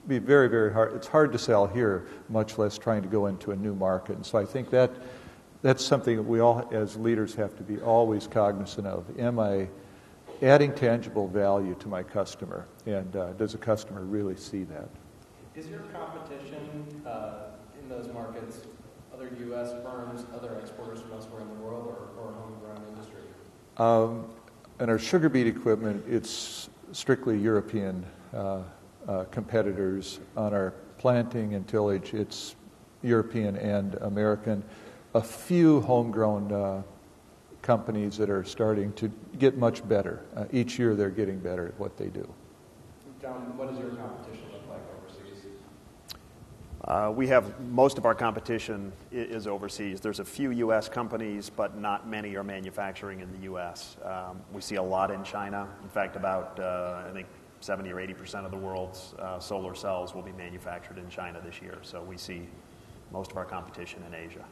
be very, very hard. It's hard to sell here, much less trying to go into a new market. And so I think that's something that we all, as leaders, have to be always cognizant of. Am I adding tangible value to my customer? And does the customer really see that? Is your competition in those markets other U.S. firms, other exporters from elsewhere in the world, or homegrown industry? In our sugar beet equipment, it's strictly European competitors. On our planting and tillage, it's European and American. A few homegrown companies that are starting to get much better. Each year they're getting better at what they do. John, what does your competition look like overseas? We have most of our competition is overseas. There's a few U.S. companies, but not many are manufacturing in the U.S. We see a lot in China. In fact, about I think 70 or 80% of the world's solar cells will be manufactured in China this year. So we see most of our competition in Asia.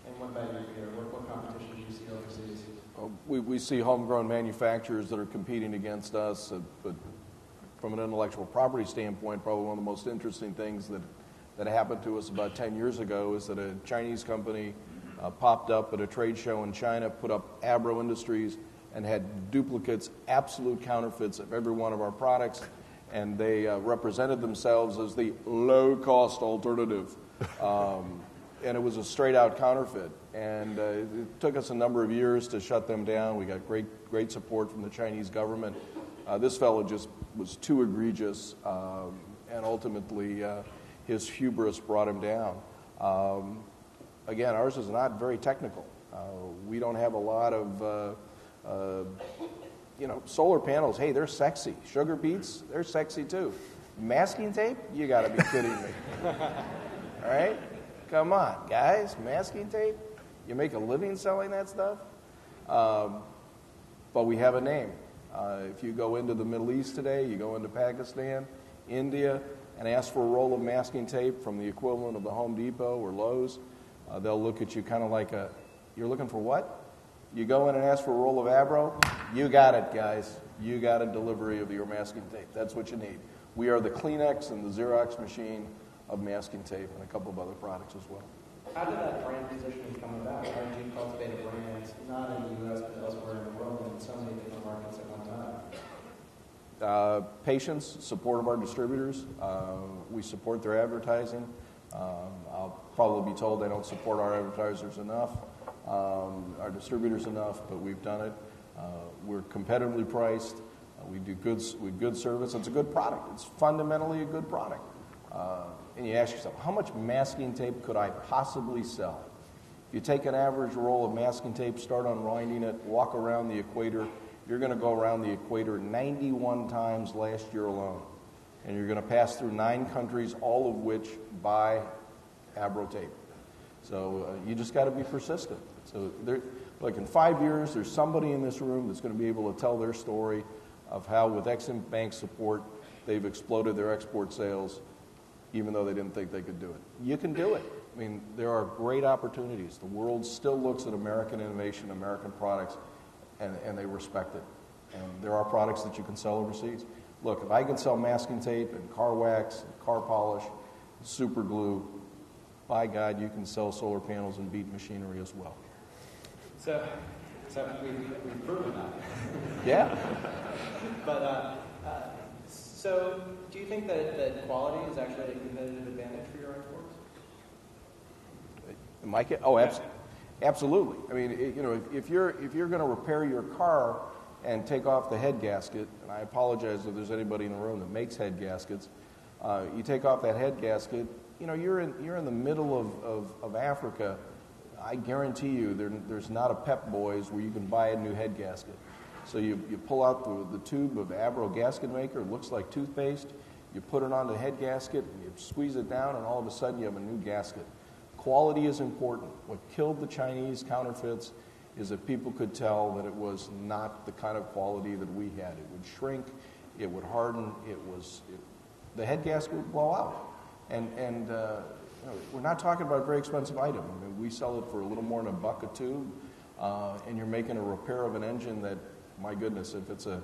And what about you, Peter? What competition do you see overseas? We see homegrown manufacturers that are competing against us, but from an intellectual property standpoint, probably one of the most interesting things that happened to us about 10 years ago is that a Chinese company popped up at a trade show in China, put up Abro Industries, and had duplicates, absolute counterfeits of every one of our products, and they represented themselves as the low-cost alternative. And it was a straight-out counterfeit. And it took us a number of years to shut them down. We got great support from the Chinese government. This fellow just was too egregious, and ultimately his hubris brought him down. Again, ours is not very technical. We don't have a lot of, solar panels. Hey, they're sexy. Sugar beets, they're sexy too. Masking tape? You got to be kidding me. All right? Come on, guys. Masking tape? You make a living selling that stuff? But we have a name. If you go into the Middle East today, you go into Pakistan, India and ask for a roll of masking tape from the equivalent of the Home Depot or Lowe's, they'll look at you kind of like you're looking for what? You go in and ask for a roll of Abro, you got it, guys. You got a delivery of your masking tape. That's what you need. We are the Kleenex and the Xerox machine of masking tape and a couple of other products as well. How did that brand positioning come about? How did you cultivate a brand, not in the U.S., but elsewhere in the world, and in so many different markets at one time? Patience, support of our distributors. We support their advertising. I'll probably be told they don't support our advertisers enough, our distributors enough, but we've done it. We're competitively priced. We do good service. It's a good product. It's fundamentally a good product. And you ask yourself, how much masking tape could I possibly sell? If you take an average roll of masking tape, start unwinding it, walk around the equator, you're going to go around the equator 91 times last year alone. And you're going to pass through 9 countries, all of which buy Abro tape. So you just got to be persistent. So look, in 5 years, there's somebody in this room that's going to be able to tell their story of how, with Ex-Im Bank support, they've exploded their export sales, even though they didn't think they could do it. You can do it. I mean, there are great opportunities. The world still looks at American innovation, American products, and they respect it. And there are products that you can sell overseas. Look, if I can sell masking tape and car wax, and car polish, super glue, by God, you can sell solar panels and beat machinery as well. So we've proven that. Yeah. But so do you think that quality is actually a competitive advantage for your exports? Absolutely. I mean, if you're going to repair your car and take off the head gasket, and I apologize if there's anybody in the room that makes head gaskets, you take off that head gasket. You're in the middle of Africa. I guarantee you there's not a Pep Boys where you can buy a new head gasket. So you pull out the tube of Abro gasket maker. It looks like toothpaste. You put it on the head gasket, and you squeeze it down, and all of a sudden you have a new gasket. Quality is important. What killed the Chinese counterfeits is that people could tell that it was not the kind of quality that we had. It would shrink, it would harden, the head gasket would blow out. And we're not talking about a very expensive item. I mean, we sell it for a little more than $1 a tube, and you're making a repair of an engine that, my goodness, if it's a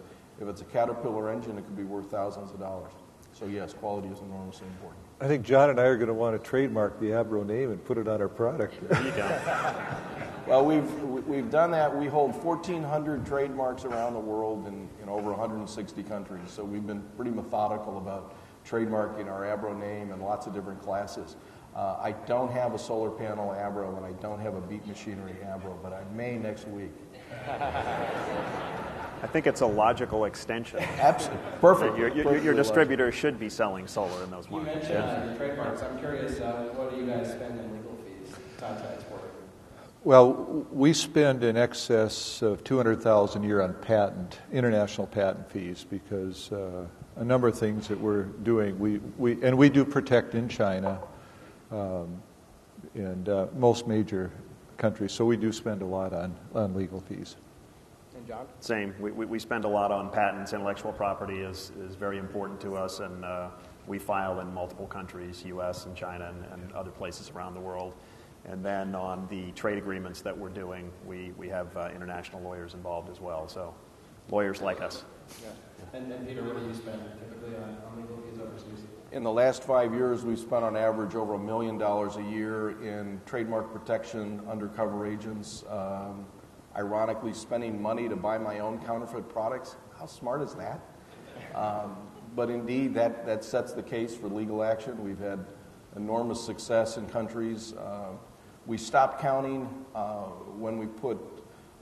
Caterpillar engine, it could be worth thousands of dollars. So yes, quality is enormously important. I think John and I are going to want to trademark the Abro name and put it on our product. Well, we've done that. We hold 1,400 trademarks around the world in over 160 countries. So we've been pretty methodical about trademarking our Abro name in lots of different classes. I don't have a solar panel Abro, and I don't have a beat machinery Abro, but I may next week. I think it's a logical extension. Absolutely. Perfect. Your distributor should be selling solar in those You markets. mentioned your trademarks. I'm curious, what do you guys spend in legal fees tied to export? Well, we spend in excess of $200,000 a year on international patent fees, because a number of things that we're doing, we do protect in China and most major countries, so we do spend a lot on legal fees. And John? Same. We spend a lot on patents. Intellectual property is very important to us, and we file in multiple countries, U.S. and China and other places around the world. And then on the trade agreements that we're doing, we have international lawyers involved as well. So lawyers like us. Yeah. And Peter, what do you spend typically on legal fees overseas? In the last 5 years, we've spent on average over $1 million a year in trademark protection, undercover agents, ironically spending money to buy my own counterfeit products. How smart is that? But indeed, that sets the case for legal action. We've had enormous success in countries. We stopped counting when we put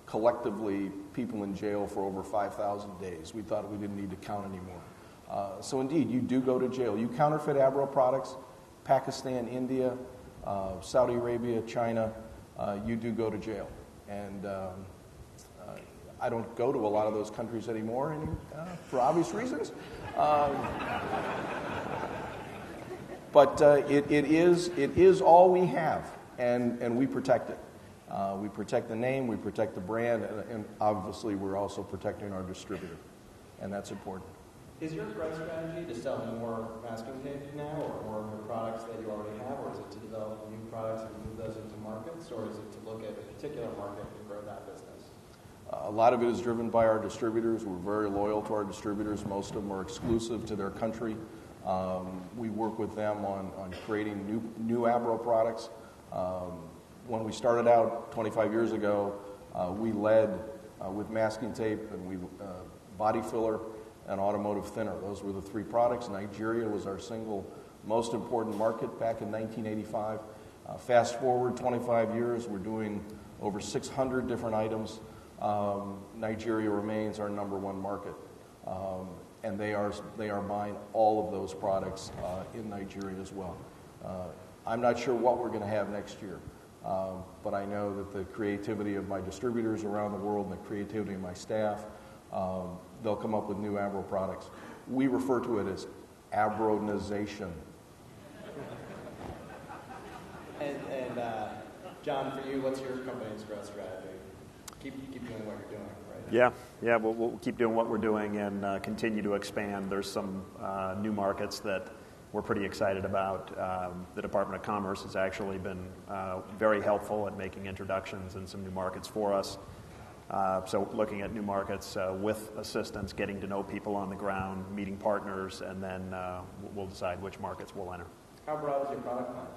collectively people in jail for over 5,000 days. We thought we didn't need to count anymore. So indeed, you do go to jail. You counterfeit Abro products, Pakistan, India, Saudi Arabia, China, you do go to jail. And I don't go to a lot of those countries anymore for obvious reasons. But it is all we have, and we protect it. We protect the name, we protect the brand, and obviously we're also protecting our distributor, and that's important. Is your growth strategy to sell more masking tape now, or more of your products that you already have, or is it to develop new products and move those into markets, or is it to look at a particular market and grow that business? A lot of it is driven by our distributors. We're very loyal to our distributors. Most of them are exclusive to their country. We work with them on creating new Abro products. When we started out 25 years ago, we led with masking tape and body filler and automotive thinner. Those were the three products. Nigeria was our single most important market back in 1985. Fast forward 25 years, we're doing over 600 different items. Nigeria remains our number one market. And they are buying all of those products in Nigeria as well. I'm not sure what we're going to have next year, but I know that the creativity of my distributors around the world and the creativity of my staff, they'll come up with new Abro products. We refer to it as Abronization. And John, for you, what's your company's growth strategy? Keep doing what you're doing, right? Yeah, we'll keep doing what we're doing and continue to expand. There's some new markets that we're pretty excited about. The Department of Commerce has actually been very helpful at making introductions in some new markets for us. So looking at new markets with assistance, getting to know people on the ground, meeting partners, and then we'll decide which markets we'll enter. How broad is your product line?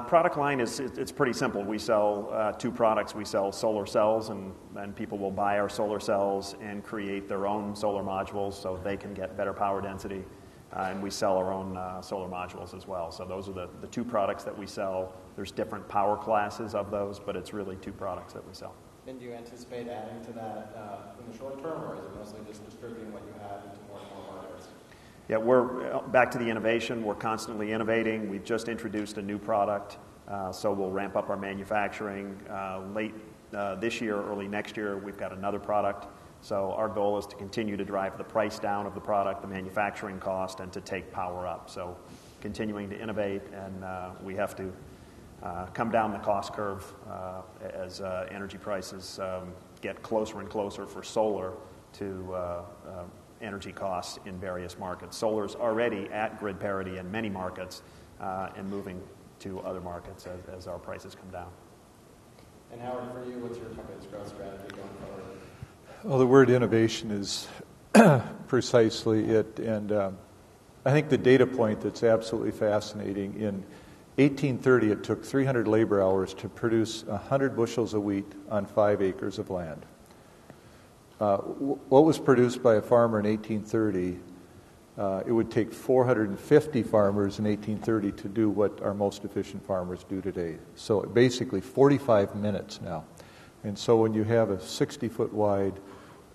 Product line it's pretty simple. We sell two products. We sell solar cells, and people will buy our solar cells and create their own solar modules so they can get better power density. And we sell our own solar modules as well. So those are the two products that we sell. There's different power classes of those, but it's really two products that we sell. And do you anticipate adding to that in the short term, or is it mostly just distributing what you have into more and more markets? Yeah, we're back to the innovation. We're constantly innovating. We've just introduced a new product, so we'll ramp up our manufacturing late this year, early next year. We've got another product. So our goal is to continue to drive the price down of the product, the manufacturing cost, and to take power up. So continuing to innovate, and we have to come down the cost curve as energy prices get closer and closer for solar to energy costs in various markets. Solar's already at grid parity in many markets and moving to other markets as our prices come down. And Howard, for you, what's your company's growth strategy going forward? Well, the word innovation is precisely it. And I think the data point that's absolutely fascinating, in 1830 it took 300 labor hours to produce 100 bushels of wheat on 5 acres of land. What was produced by a farmer in 1830, it would take 450 farmers in 1830 to do what our most efficient farmers do today. So basically 45 minutes now. And so when you have a 60-foot wide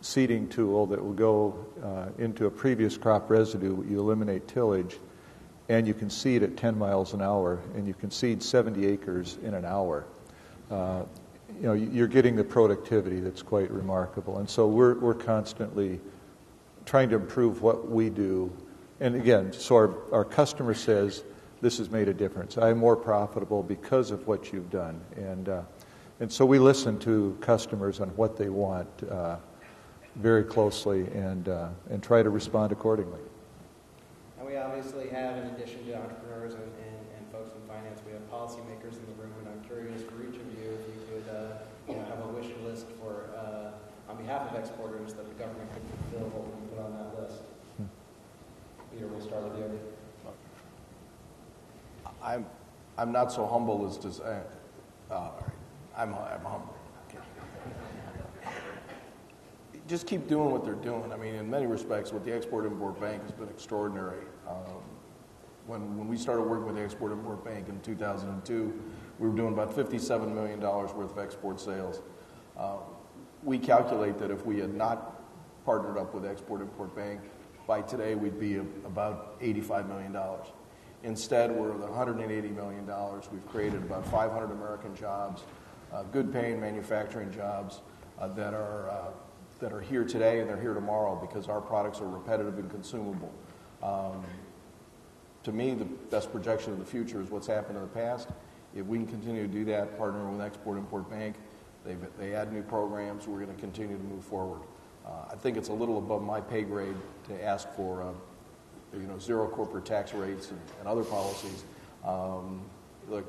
seeding tool that will go into a previous crop residue, you eliminate tillage, and you can seed at 10 miles an hour, and you can seed 70 acres in an hour. You're getting the productivity that's quite remarkable. And so we're constantly trying to improve what we do. And again, so our customer says, this has made a difference. I'm more profitable because of what you've done. And so we listen to customers on what they want very closely and try to respond accordingly. And we obviously have, in addition to entrepreneurs and folks in finance, we have policymakers in the room, and I'm curious for each of you if you could have a wish list for, on behalf of exporters, that the government could fulfill. What would you put on that list? Peter, we'll start with you. I'm not so humble as to say. All right. I'm humble. Just keep doing what they're doing. I mean, in many respects, what the Export-Import Bank has been extraordinary. When we started working with the Export-Import Bank in 2002, we were doing about $57 million worth of export sales. We calculate that if we had not partnered up with the Export-Import Bank, by today we'd be about $85 million. Instead, we're at $180 million. We've created about 500 American jobs, good-paying manufacturing jobs that are here today and they're here tomorrow because our products are repetitive and consumable. To me, the best projection of the future is what's happened in the past. If we can continue to do that, partnering with Export-Import Bank, they add new programs, we're going to continue to move forward. I think it's a little above my pay grade to ask for zero corporate tax rates and other policies. Look,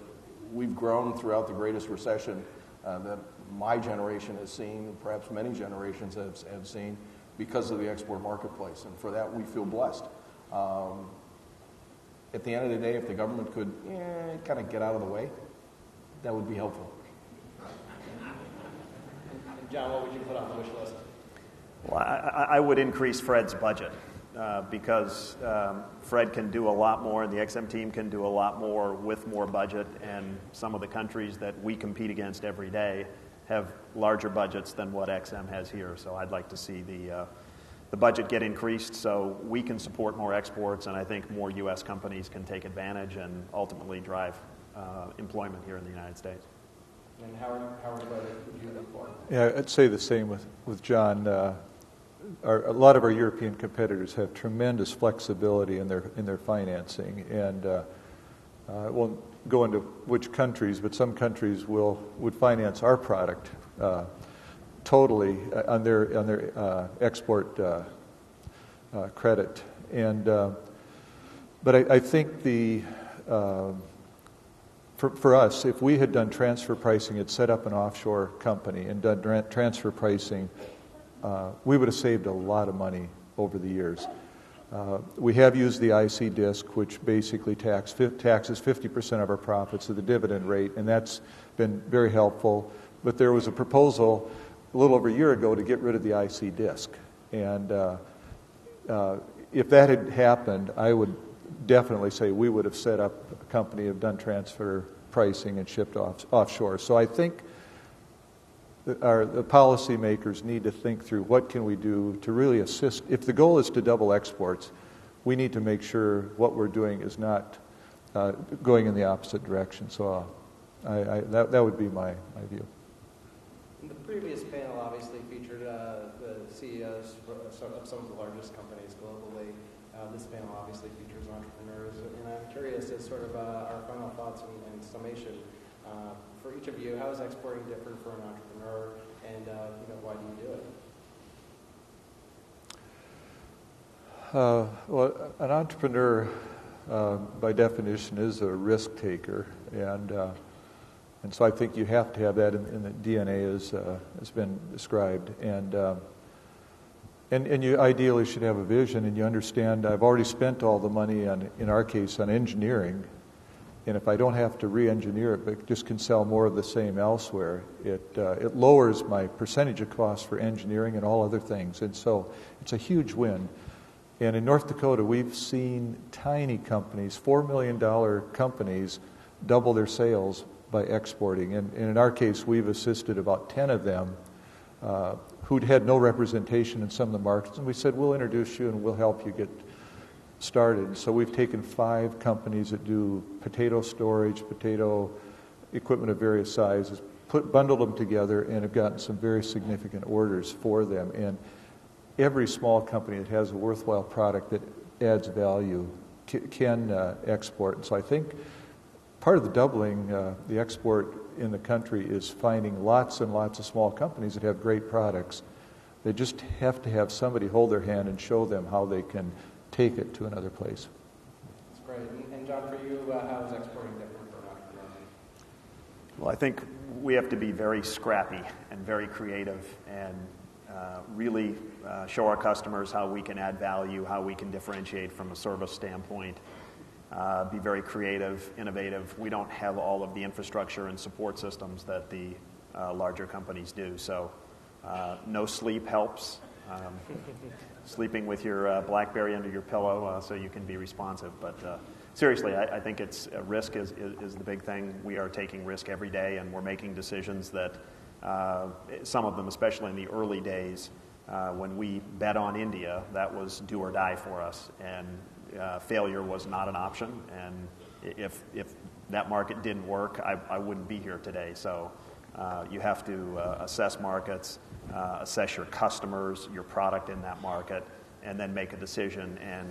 we've grown throughout the greatest recession that my generation has seen, and perhaps many generations have seen, because of the export marketplace. And for that, we feel blessed. At the end of the day, if the government could kind of get out of the way, that would be helpful. And John, what would you put on the wish list? Well, I would increase Fred's budget because Fred can do a lot more, and the XM team can do a lot more with more budget, and some of the countries that we compete against every day have larger budgets than what XM has here. So I'd like to see the budget get increased so we can support more exports, and I think more U.S. companies can take advantage and ultimately drive employment here in the United States. And Howard, what would you look for? Yeah, I'd say the same with John. A lot of our European competitors have tremendous flexibility in their financing, and I won't go into which countries, but some countries would finance our product totally on their export credit. And but I think for us, if we had done transfer pricing, had set up an offshore company and done transfer pricing, we would have saved a lot of money over the years. We have used the IC disc, which basically taxes 50% of our profits at the dividend rate, and that's been very helpful. But there was a proposal a little over a year ago to get rid of the IC disc. And if that had happened, I would definitely say we would have set up a company, have done transfer pricing and shipped offshore. So I think the policymakers need to think through what can we do to really assist. If the goal is to double exports, we need to make sure what we're doing is not going in the opposite direction. So that would be my view. The previous panel obviously featured the CEOs of some of the largest companies globally. This panel obviously features entrepreneurs, and I'm curious as sort of our final thoughts and summation. For each of you, how is exporting different for an entrepreneur, and why do you do it? Well, an entrepreneur, by definition, is a risk taker, and so I think you have to have that in the DNA, as has been described, and you ideally should have a vision, and you understand. I've already spent all the money in our case, on engineering. And if I don't have to re-engineer it, but just can sell more of the same elsewhere, it lowers my percentage of cost for engineering and all other things. And so it's a huge win. And in North Dakota, we've seen tiny companies, $4 million companies, double their sales by exporting. And in our case, we've assisted about 10 of them who'd had no representation in some of the markets. And we said, we'll introduce you and we'll help you get started. So we've taken 5 companies that do potato storage, potato equipment of various sizes, bundled them together, and have gotten some very significant orders for them. And every small company that has a worthwhile product that adds value can export. And so I think part of the doubling the export in the country is finding lots and lots of small companies that have great products. They just have to have somebody hold their hand and show them how they can take it to another place. That's great. And John, for you, how is exporting different for an entrepreneur? Well, I think we have to be very scrappy and very creative and really show our customers how we can add value, how we can differentiate from a service standpoint, be very creative, innovative. We don't have all of the infrastructure and support systems that the larger companies do. So no sleep helps. Sleeping with your BlackBerry under your pillow so you can be responsive. But seriously, I think it's risk is the big thing. We are taking risk every day, and we're making decisions that some of them, especially in the early days, when we bet on India, that was do or die for us, and failure was not an option. And if that market didn't work, I wouldn't be here today. So you have to assess markets, assess your customers, your product in that market, and then make a decision. And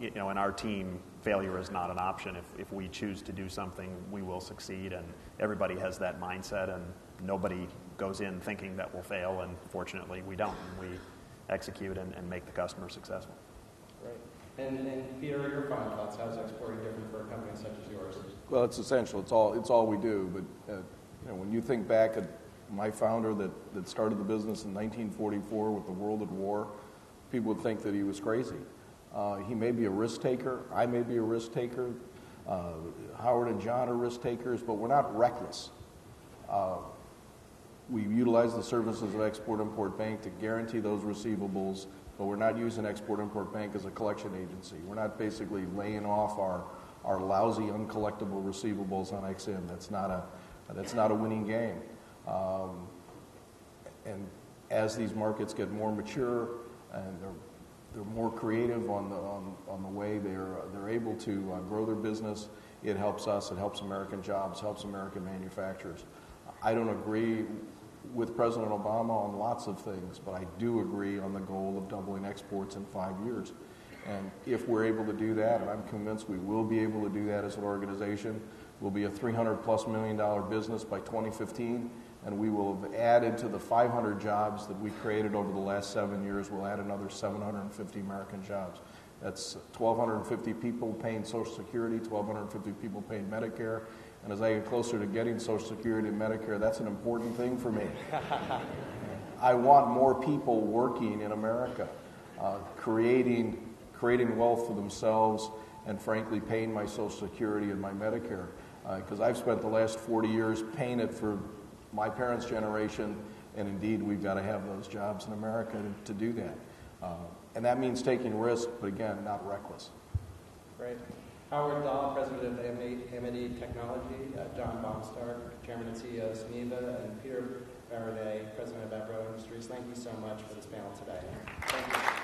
in our team, failure is not an option. If we choose to do something, we will succeed. And everybody has that mindset, and nobody goes in thinking that we'll fail. And fortunately, we don't. And we execute and make the customer successful. Right. And Peter, your final thoughts? How is exporting different for a company such as yours? Well, it's essential. It's all we do. But when you think back at my founder that started the business in 1944 with the world at war, people would think that he was crazy. He may be a risk taker. I may be a risk taker. Howard and John are risk takers, but we're not reckless. We utilize the services of Export-Import Bank to guarantee those receivables, but we're not using Export-Import Bank as a collection agency. We're not basically laying off our lousy, uncollectible receivables on XM. That's not a winning game. And as these markets get more mature and they're more creative on the way they're able to grow their business, it helps us. It helps American jobs, helps American manufacturers. I don't agree with President Obama on lots of things, but I do agree on the goal of doubling exports in 5 years. And if we're able to do that, and I'm convinced we will be able to do that as an organization, we'll be a $300+ million business by 2015, and we will have added to the 500 jobs that we created over the last 7 years. We'll add another 750 American jobs. That's 1,250 people paying Social Security, 1,250 people paying Medicare. And as I get closer to getting Social Security and Medicare, that's an important thing for me. I want more people working in America, creating wealth for themselves, and frankly paying my Social Security and my Medicare. Because I've spent the last 40 years paying it for my parents' generation, and indeed we've got to have those jobs in America to do that. And that means taking risk, but again, not reckless. Great. Howard Dahl, President of M&E Technology, John Baumstark, Chairman and CEO of Suniva, and Peter Faraday, President of Ebro Industries. Thank you so much for this panel today. Thank you.